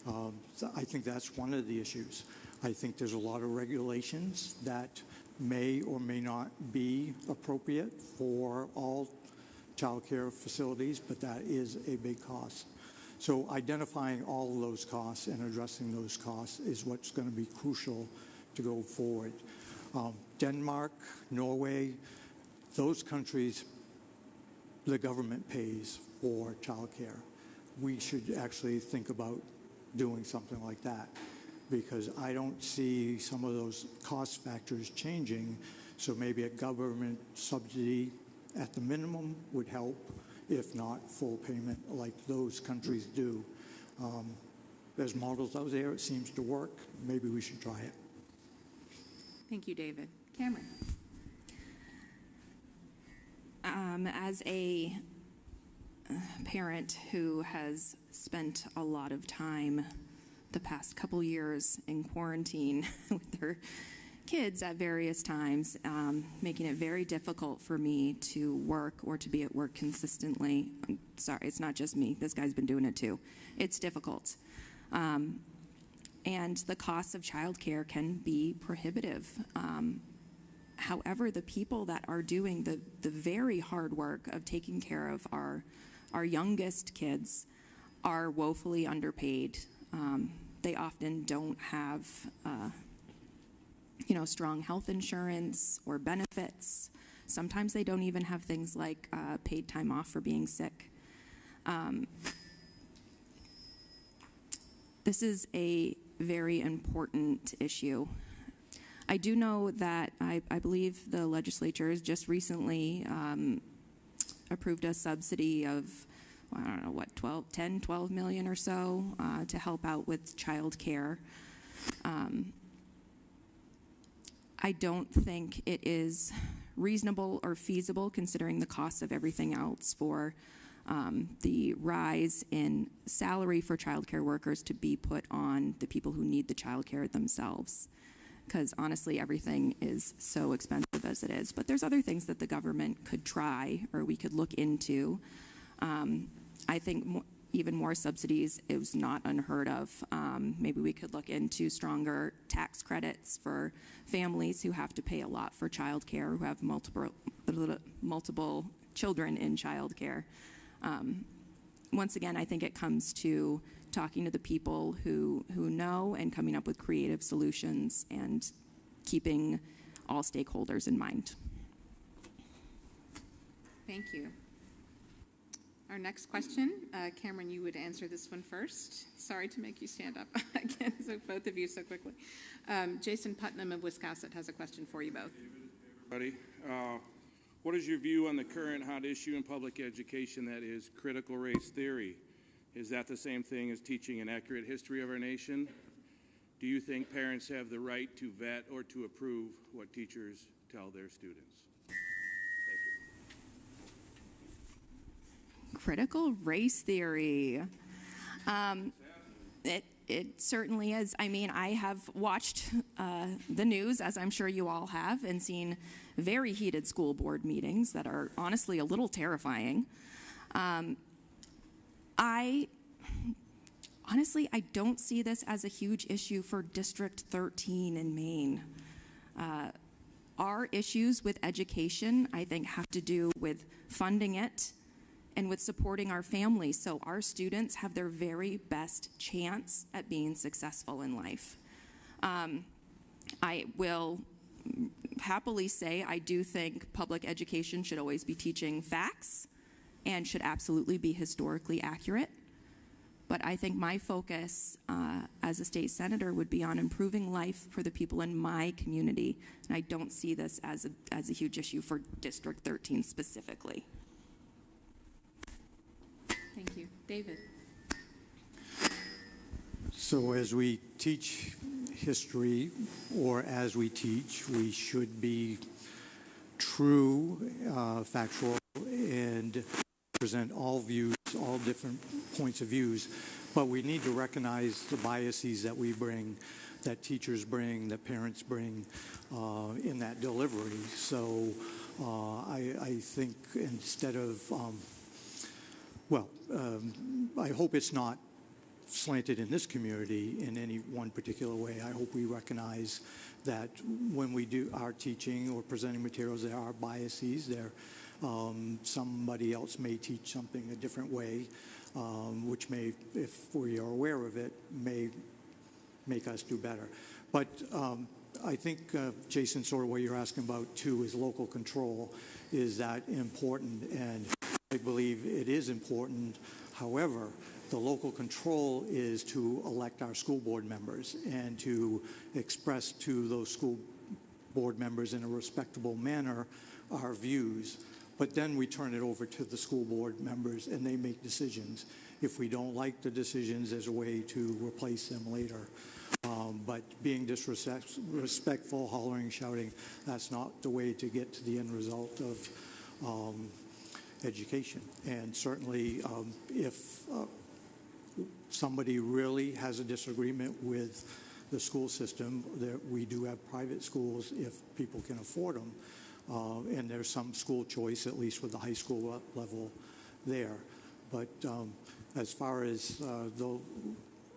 So I think that's one of the issues. I think there's a lot of regulations that may or may not be appropriate for all child care facilities, but that is a big cost. So identifying all of those costs and addressing those costs is what's going to be crucial to go forward. Denmark, Norway, those countries, the government pays for child care. We should actually think about doing something like that, because I don't see some of those cost factors changing. So maybe a government subsidy at the minimum would help, if not full payment like those countries do. There's models out there, it seems to work. Maybe we should try it. Thank you, David. Cameron. As a parent who has spent a lot of time the past couple years in quarantine with their kids at various times, making it very difficult for me to work or to be at work consistently. I'm sorry, it's not just me. This guy's been doing it too. It's difficult. And the costs of childcare can be prohibitive. However, the people that are doing the very hard work of taking care of our youngest kids are woefully underpaid. They often don't have strong health insurance or benefits. Sometimes they don't even have things like paid time off for being sick. This is a very important issue. I do know that I believe the legislature has just recently approved a subsidy of, I don't know, what, 12 million or so to help out with child care. I don't think it is reasonable or feasible, considering the costs of everything else, for the rise in salary for childcare workers to be put on the people who need the childcare themselves. Because honestly, everything is so expensive as it is. But there's other things that the government could try or we could look into. I think even more subsidies is not unheard of. Maybe we could look into stronger tax credits for families who have to pay a lot for childcare, who have multiple children in childcare. Once again, I think it comes to talking to the people who know and coming up with creative solutions and keeping all stakeholders in mind. Thank you. Our next question, Cameron, you would answer this one first. Sorry to make you stand up again, so both of you so quickly. Jason Putnam of Wiscasset has a question for you both. Everybody, what is your view on the current hot issue in public education, that is critical race theory? Is that the same thing as teaching an accurate history of our nation? Do you think parents have the right to vet or to approve what teachers tell their students? Critical race theory. It certainly is. I mean, I have watched the news, as I'm sure you all have, and seen very heated school board meetings that are honestly a little terrifying. I don't see this as a huge issue for District 13 in Maine. Our issues with education, I think, have to do with funding it and with supporting our families so our students have their very best chance at being successful in life. I will happily say I do think public education should always be teaching facts and should absolutely be historically accurate. But I think my focus as a state senator would be on improving life for the people in my community. And I don't see this as a huge issue for District 13 specifically. Thank you. David. So as we teach history, or as we teach, we should be true, factual, and present all views, all different points of views. But we need to recognize the biases that we bring, that teachers bring, that parents bring in that delivery. So I think instead of I hope it's not slanted in this community in any one particular way. I hope we recognize that when we do our teaching or presenting materials, there are biases. Somebody else may teach something a different way, which may, if we are aware of it, may make us do better. But I think, Jason, sort of what you're asking about, too, is local control. Is that important? And I believe it is important. However, the local control is to elect our school board members and to express to those school board members in a respectable manner our views. But then we turn it over to the school board members and they make decisions. If we don't like the decisions, there's a way to replace them later. But being disrespectful, hollering, shouting, that's not the way to get to the end result of education. And certainly if somebody really has a disagreement with the school system, we do have private schools if people can afford them. And there's some school choice, at least with the high school level there. But as far as the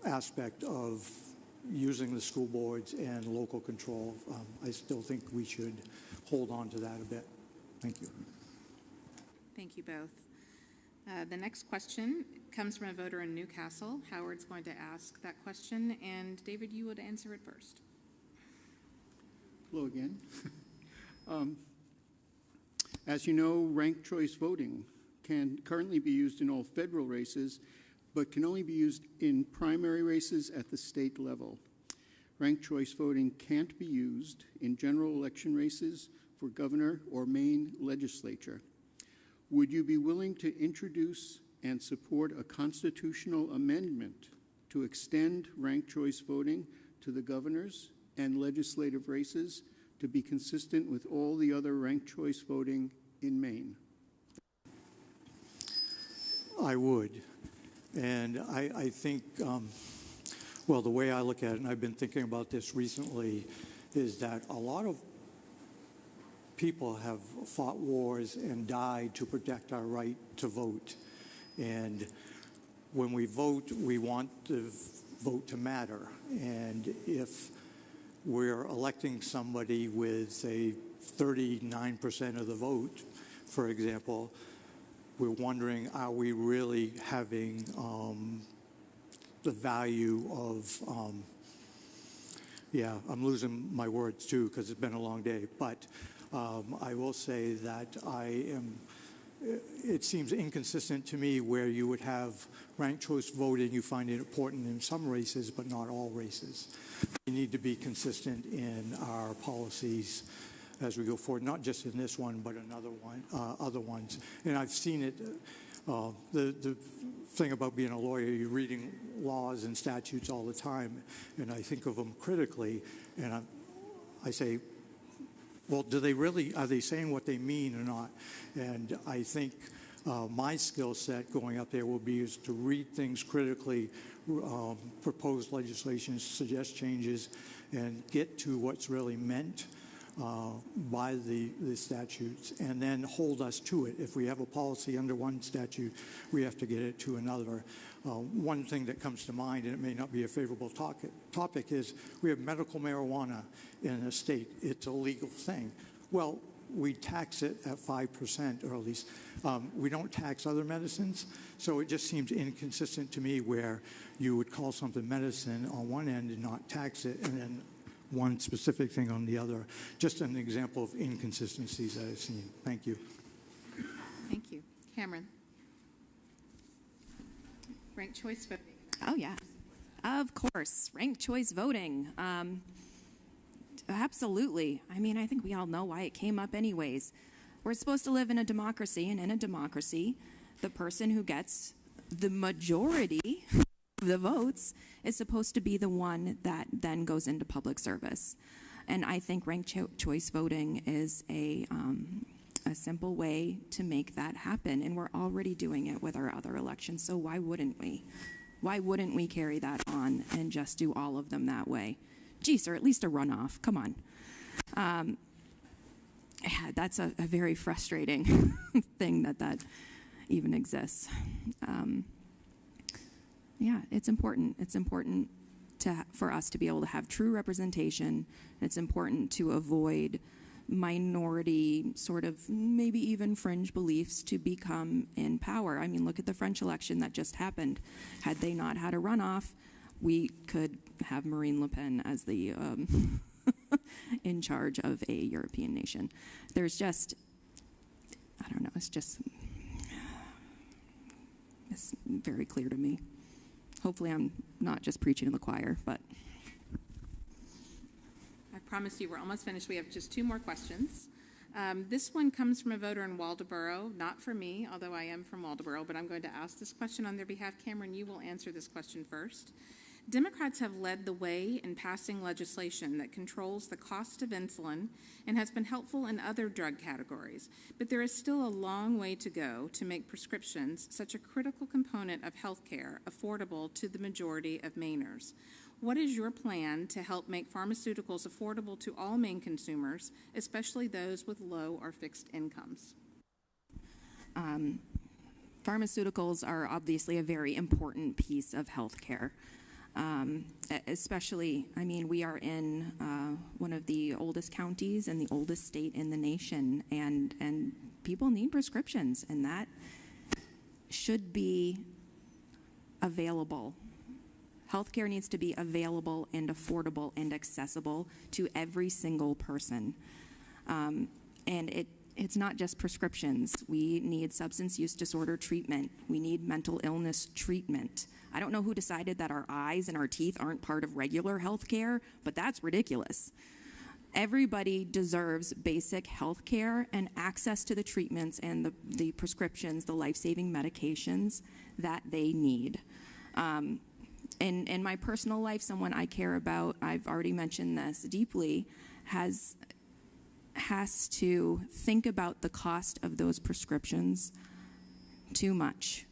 aspect of using the school boards and local control, I still think we should hold on to that a bit. Thank you. Thank you both. The next question comes from a voter in Newcastle. Howard's going to ask that question, and David, you would answer it first. Hello again. As you know, ranked choice voting can currently be used in all federal races, but can only be used in primary races at the state level. Ranked choice voting can't be used in general election races for governor or Maine legislature. Would you be willing to introduce and support a constitutional amendment to extend ranked choice voting to the governors and legislative races to be consistent with all the other ranked choice voting in Maine? I would. And I think, well, the way I look at it, and I've been thinking about this recently, is that a lot of people have fought wars and died to protect our right to vote. And when we vote, we want the vote to matter. And if we're electing somebody with, say, 39% of the vote, for example, we're wondering, are we really having the value of, yeah, I'm losing my words too because it's been a long day, but I will say that it seems inconsistent to me where you would have ranked choice voting, you find it important in some races, but not all races. We need to be consistent in our policies as we go forward, not just in this one, but another one, other ones. And I've seen it, the thing about being a lawyer, you're reading laws and statutes all the time, and I think of them critically, and I say, well, are they saying what they mean or not? And I think my skill set going up there will be is to read things critically, propose legislation, suggest changes, and get to what's really meant by the statutes, and then hold us to it. If we have a policy under one statute, we have to get it to another. One thing that comes to mind, and it may not be a favorable topic, is we have medical marijuana in a state. It's a legal thing. Well, we tax it at 5%, or at least we don't tax other medicines. So it just seems inconsistent to me where you would call something medicine on one end and not tax it, and then one specific thing on the other. Just an example of inconsistencies that I've seen. Thank you. Thank you. Cameron. Ranked choice voting. Oh, yeah. Of course. Ranked choice voting. Absolutely. I mean, I think we all know why it came up anyways. We're supposed to live in a democracy, and in a democracy, the person who gets the majority of the votes is supposed to be the one that then goes into public service. And I think ranked choice voting is a simple way to make that happen, and we're already doing it with our other elections, so why wouldn't we? Why wouldn't we carry that on and just do all of them that way? Geez, or at least a runoff, come on. Yeah, that's a very frustrating thing that even exists. Yeah, it's important. It's important for us to be able to have true representation. It's important to avoid minority, sort of maybe even fringe beliefs to become in power. I mean, look at the French election that just happened. Had they not had a runoff, we could have Marine Le Pen as the in charge of a European nation. There's just, I don't know, it's very clear to me. Hopefully I'm not just preaching to the choir, but. I promise you we're almost finished. We have just two more questions. This one comes from a voter in Waldoboro, not for me, although I am from Waldoboro, but I'm going to ask this question on their behalf. Cameron, you will answer this question first. Democrats have led the way in passing legislation that controls the cost of insulin and has been helpful in other drug categories, but there is still a long way to go to make prescriptions, such a critical component of health care, affordable to the majority of Mainers. What is your plan to help make pharmaceuticals affordable to all Maine consumers, especially those with low or fixed incomes? Pharmaceuticals are obviously a very important piece of health care. Especially, I mean, we are in one of the oldest counties and the oldest state in the nation, and people need prescriptions, and that should be available. Healthcare needs to be available and affordable and accessible to every single person. And it's not just prescriptions. We need substance use disorder treatment. We need mental illness treatment. I don't know who decided that our eyes and our teeth aren't part of regular health care, but that's ridiculous. Everybody deserves basic health care and access to the treatments and the prescriptions, the life-saving medications that they need. In my personal life, someone I care about, I've already mentioned this deeply, has to think about the cost of those prescriptions too much.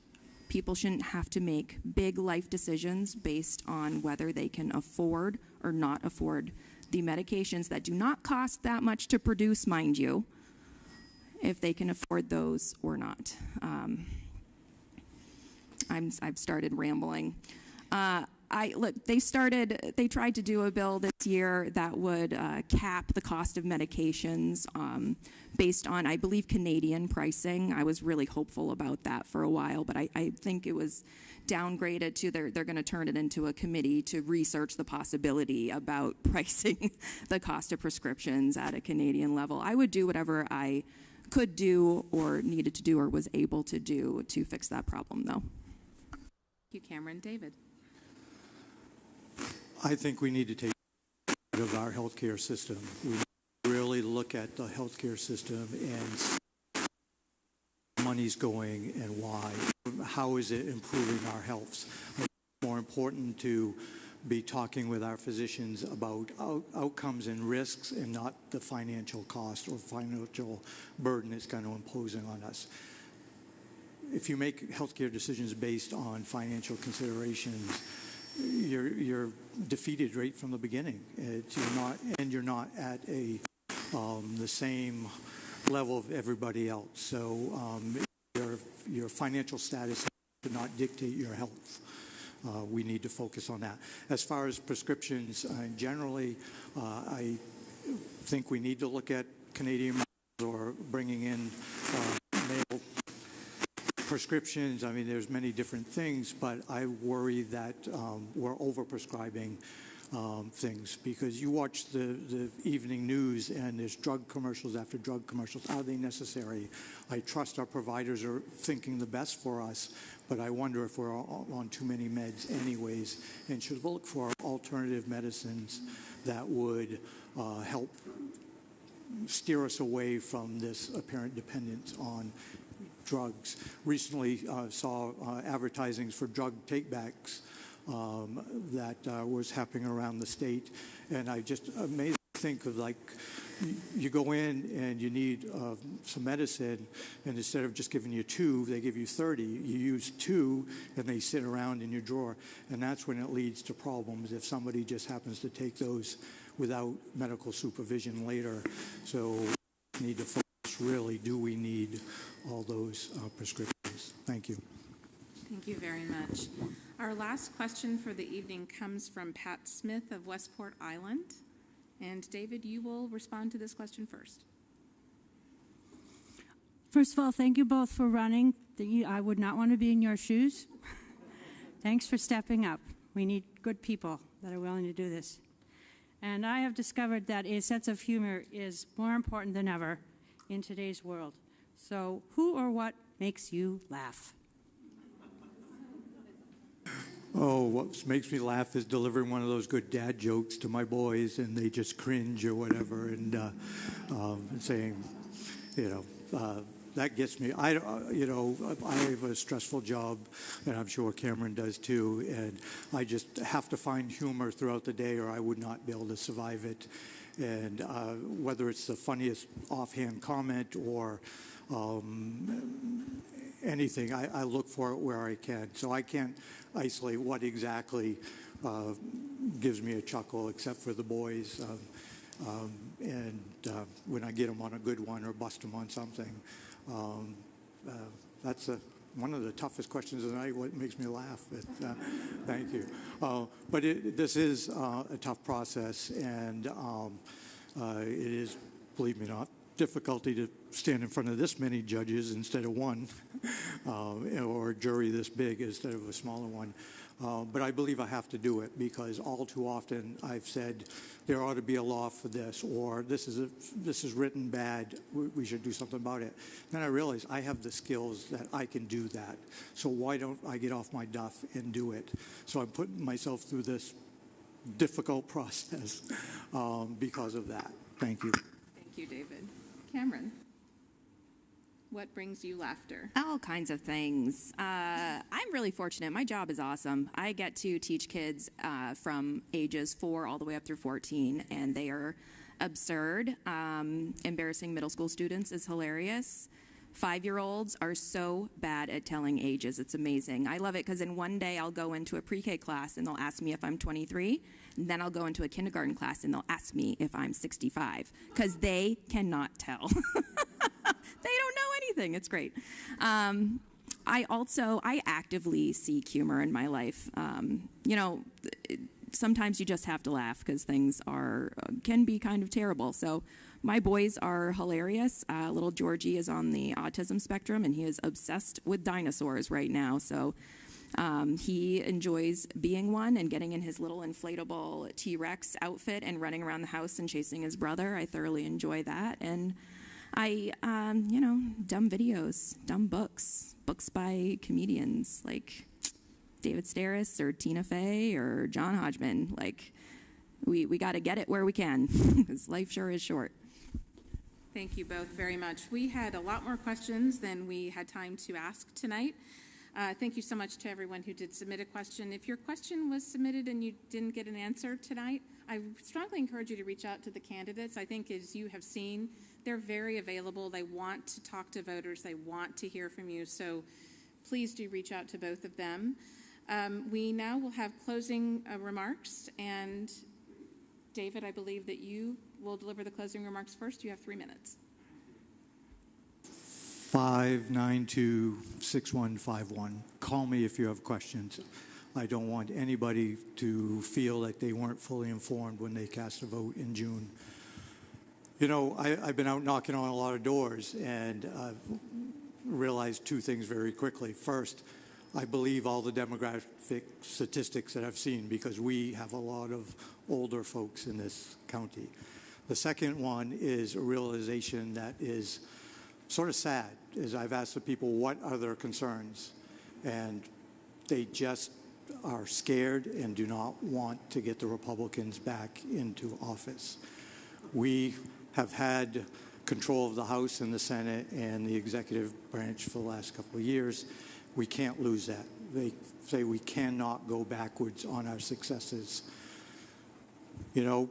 People shouldn't have to make big life decisions based on whether they can afford or not afford the medications that do not cost that much to produce, mind you, if they can afford those or not. I've started rambling. They tried to do a bill this year that would cap the cost of medications based on, I believe, Canadian pricing. I was really hopeful about that for a while, but I think it was downgraded to they're going to turn it into a committee to research the possibility about pricing the cost of prescriptions at a Canadian level. I would do whatever I could do or needed to do or was able to do to fix that problem, though. Thank you, Cameron. David. I think we need to take care of our healthcare system. We really look at the healthcare system and see where money's going and why. How is it improving our health? It's more important to be talking with our physicians about outcomes and risks and not the financial cost or financial burden it's going to impose on us. If you make healthcare decisions based on financial considerations, you're defeated right from the beginning. You're not at the same level of everybody else. So your financial status should not dictate your health. We need to focus on that. As far as prescriptions, generally, I think we need to look at Canadian or bringing in mail prescriptions. I mean, there's many different things, but I worry that we're overprescribing things, because you watch the evening news and there's drug commercials after drug commercials. Are they necessary? I trust our providers are thinking the best for us, but I wonder if we're on too many meds anyways, and should look for alternative medicines that would help steer us away from this apparent dependence on drugs. Recently saw advertisings for drug takebacks that was happening around the state, and I just amazed to think of, like, you go in and you need some medicine, and instead of just giving you 2, they give you 30. You use 2 and they sit around in your drawer, and that's when it leads to problems if somebody just happens to take those without medical supervision later. So we need to focus, really, do we need all those prescriptions? Thank you. Thank you very much. Our last question for the evening comes from Pat Smith of Westport Island. And David, you will respond to this question first. First of all, thank you both for running. I would not want to be in your shoes. Thanks for stepping up. We need good people that are willing to do this. And I have discovered that a sense of humor is more important than ever in today's world. So who or what makes you laugh? Oh, what makes me laugh is delivering one of those good dad jokes to my boys, and they just cringe or whatever, and saying, that gets me. I have a stressful job, and I'm sure Cameron does too, and I just have to find humor throughout the day, or I would not be able to survive it. And whether it's the funniest offhand comment or anything, I look for it where I can. So I can't isolate what exactly gives me a chuckle, except for the boys. And when I get them on a good one or bust them on something, that's one of the toughest questions of the night. What makes me laugh? But, thank you. But this is a tough process, and it is, believe me not, difficulty to stand in front of this many judges instead of one, or a jury this big instead of a smaller one. But I believe I have to do it, because all too often I've said there ought to be a law for this, or this is written bad, we should do something about it. Then I realize I have the skills that I can do that. So why don't I get off my duff and do it? So I'm putting myself through this difficult process because of that. Thank you. Thank you, David. Cameron, what brings you laughter? All kinds of things. I'm really fortunate. My job is awesome. I get to teach kids from ages 4 all the way up through 14, and they are absurd. Embarrassing middle school students is hilarious. 5-year-olds are so bad at telling ages. It's amazing. I love it because in one day I'll go into a pre-K class and they'll ask me if I'm 23. And then I'll go into a kindergarten class and they'll ask me if I'm 65 because they cannot tell. They don't know anything. It's great. I actively seek humor in my life. Sometimes you just have to laugh because things can be kind of terrible. So my boys are hilarious. Little Georgie is on the autism spectrum, and he is obsessed with dinosaurs right now. So he enjoys being one and getting in his little inflatable T-Rex outfit and running around the house and chasing his brother. I thoroughly enjoy that. And dumb videos, dumb books by comedians like David Starris or Tina Fey or John Hodgman. Like, we got to get it where we can because life sure is short. Thank you both very much. We had a lot more questions than we had time to ask tonight. Thank you so much to everyone who did submit a question. If your question was submitted and you didn't get an answer tonight, I strongly encourage you to reach out to the candidates. I think, as you have seen, they're very available. They want to talk to voters. They want to hear from you. So please do reach out to both of them. We now will have closing remarks. And David, I believe that you will deliver the closing remarks first. You have 3 minutes. 592-6151. Call me if you have questions. I don't want anybody to feel that they weren't fully informed when they cast a vote in June. You know, I've been out knocking on a lot of doors, and I've realized 2 things very quickly. First, I believe all the demographic statistics that I've seen because we have a lot of older folks in this county. The second one is a realization that is sort of sad, is I've asked the people what are their concerns, and they just are scared and do not want to get the Republicans back into office. We have had control of the House and the Senate and the executive branch for the last couple of years. We can't lose that. They say we cannot go backwards on our successes. You know,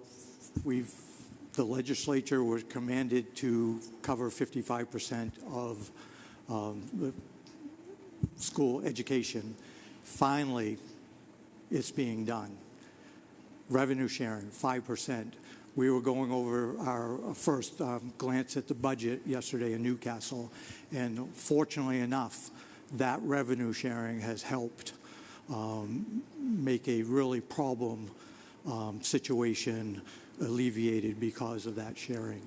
the legislature was commanded to cover 55% of the school education. Finally, it's being done. Revenue sharing, 5%. We were going over our first glance at the budget yesterday in Newcastle, and fortunately enough, that revenue sharing has helped make a really problem situation alleviated because of that sharing.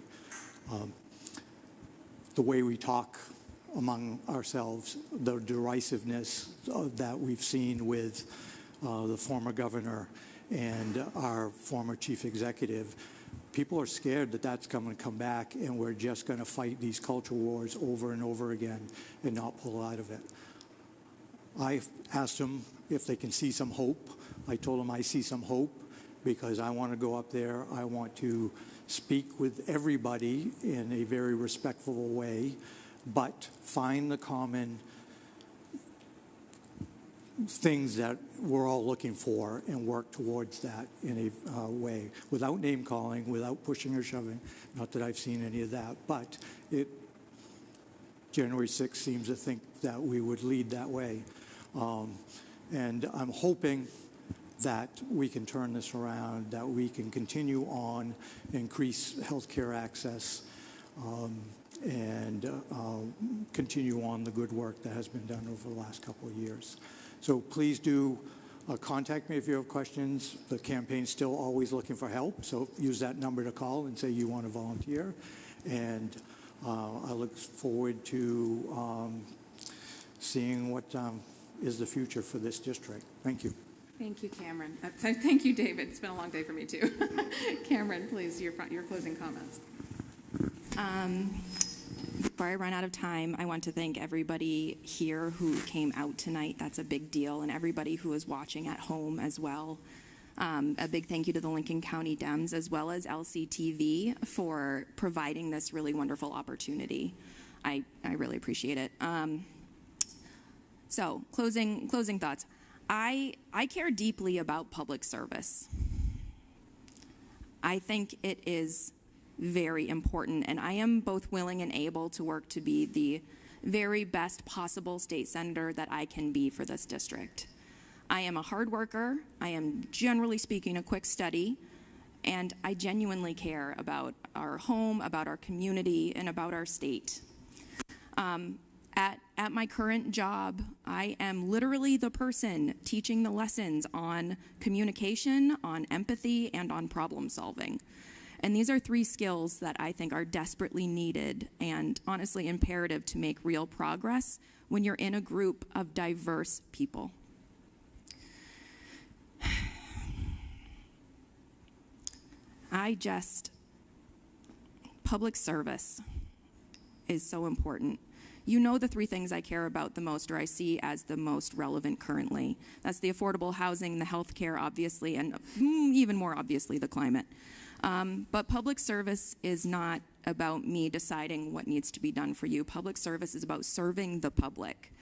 The way we talk among ourselves, the derisiveness that we've seen with the former governor and our former chief executive, people are scared that that's going to come back and we're just going to fight these culture wars over and over again and not pull out of it. I asked them if they can see some hope. I told them I see some hope because I want to go up there. I want to speak with everybody in a very respectful way, but find the common things that we're all looking for and work towards that in a way, without name calling, without pushing or shoving. Not that I've seen any of that, but January 6th seems to think that we would lead that way. And I'm hoping that we can turn this around, that we can continue on, increase healthcare access, and continue on the good work that has been done over the last couple of years. So please do contact me if you have questions. The campaign's still always looking for help, so use that number to call and say you want to volunteer. And I look forward to seeing what is the future for this district. Thank you. Thank you, Cameron. Thank you, David. It's been a long day for me, too. Cameron, please, your closing comments. Before I run out of time, I want to thank everybody here who came out tonight. That's a big deal. And everybody who is watching at home as well. A big thank you to the Lincoln County Dems as well as LCTV for providing this really wonderful opportunity. I really appreciate it. So closing thoughts. I care deeply about public service. I think it is very important, and I am both willing and able to work to be the very best possible state senator that I can be for this district. I am a hard worker. I am, generally speaking, a quick study, and I genuinely care about our home, about our community, and about our state. At my current job, I am literally the person teaching the lessons on communication, on empathy, and on problem solving. And these are 3 skills that I think are desperately needed and honestly imperative to make real progress when you're in a group of diverse people. Public service is so important. You know the 3 things I care about the most, or I see as the most relevant currently. That's the affordable housing, the health care, obviously, and even more obviously, the climate. But public service is not about me deciding what needs to be done for you. Public service is about serving the public.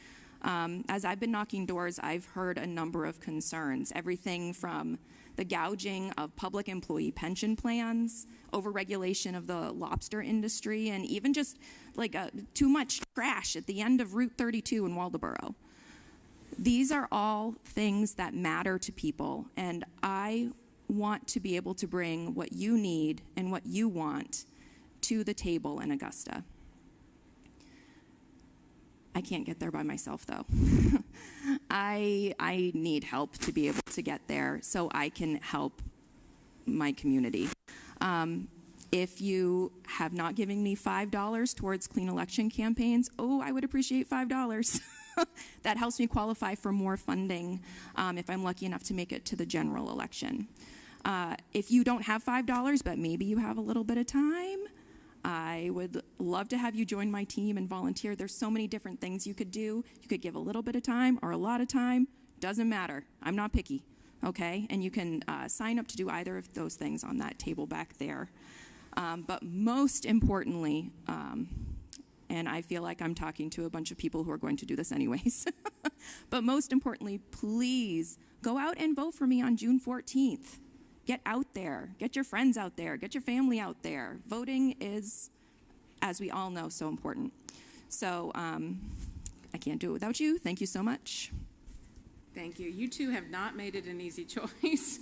As I've been knocking doors, I've heard a number of concerns, everything from the gouging of public employee pension plans, overregulation of the lobster industry, and even just like too much trash at the end of Route 32 in Waldoboro. These are all things that matter to people, and I want to be able to bring what you need and what you want to the table in Augusta. I can't get there by myself, though. I need help to be able to get there so I can help my community. If you have not given me $5 towards clean election campaigns, I would appreciate $5. That helps me qualify for more funding if I'm lucky enough to make it to the general election. If you don't have $5, but maybe you have a little bit of time, I would love to have you join my team and volunteer. There's so many different things you could do. You could give a little bit of time or a lot of time. Doesn't matter. I'm not picky, okay? And you can sign up to do either of those things on that table back there. But most importantly, and I feel like I'm talking to a bunch of people who are going to do this anyways, but most importantly, please go out and vote for me on June 14th. Get out there. Get your friends out there. Get your family out there. Voting is, as we all know, so important. So I can't do it without you. Thank you so much. Thank you. You two have not made it an easy choice.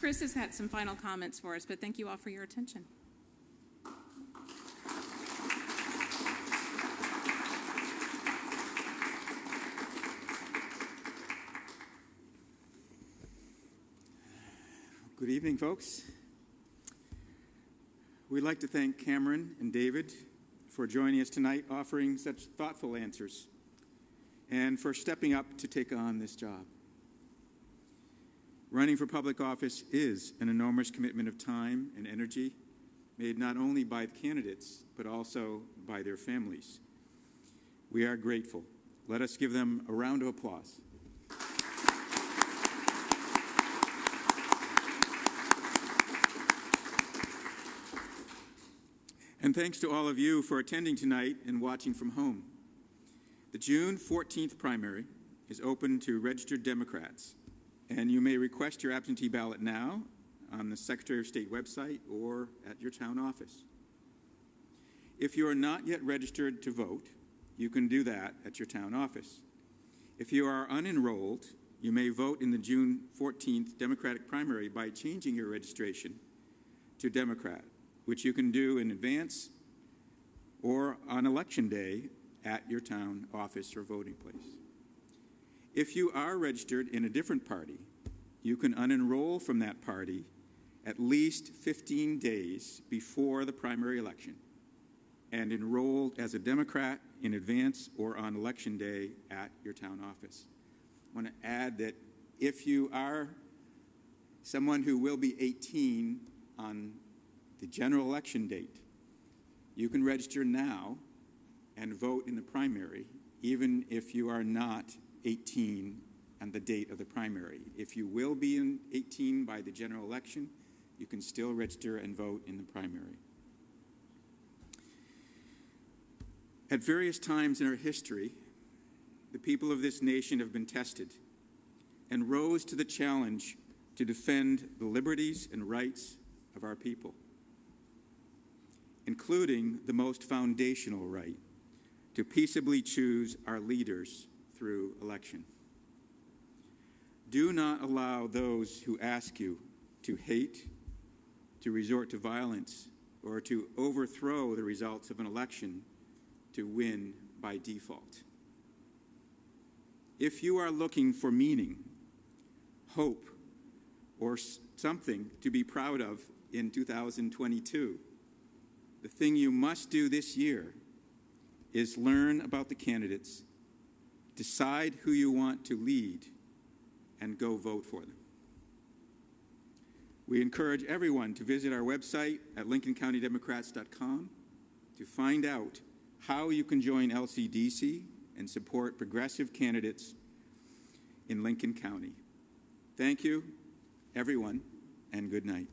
Chris has had some final comments for us, but thank you all for your attention. Good evening, folks. We'd like to thank Cameron and David for joining us tonight, offering such thoughtful answers, and for stepping up to take on this job. Running for public office is an enormous commitment of time and energy made not only by the candidates, but also by their families. We are grateful. Let us give them a round of applause. And thanks to all of you for attending tonight and watching from home. The June 14th primary is open to registered Democrats, and you may request your absentee ballot now on the Secretary of State website or at your town office. If you are not yet registered to vote, you can do that at your town office. If you are unenrolled, you may vote in the June 14th Democratic primary by changing your registration to Democrat, which you can do in advance or on Election Day at your town office or voting place. If you are registered in a different party, you can unenroll from that party at least 15 days before the primary election and enroll as a Democrat in advance or on Election Day at your town office. I want to add that if you are someone who will be 18 on the general election date, you can register now and vote in the primary, even if you are not 18 on the date of the primary. If you will be 18 by the general election, you can still register and vote in the primary. At various times in our history, the people of this nation have been tested and rose to the challenge to defend the liberties and rights of our people, including the most foundational right to peaceably choose our leaders through election. Do not allow those who ask you to hate, to resort to violence, or to overthrow the results of an election to win by default. If you are looking for meaning, hope, or something to be proud of in 2022, the thing you must do this year is learn about the candidates, decide who you want to lead, and go vote for them. We encourage everyone to visit our website at lincolncountydemocrats.com to find out how you can join LCDC and support progressive candidates in Lincoln County. Thank you, everyone, and good night.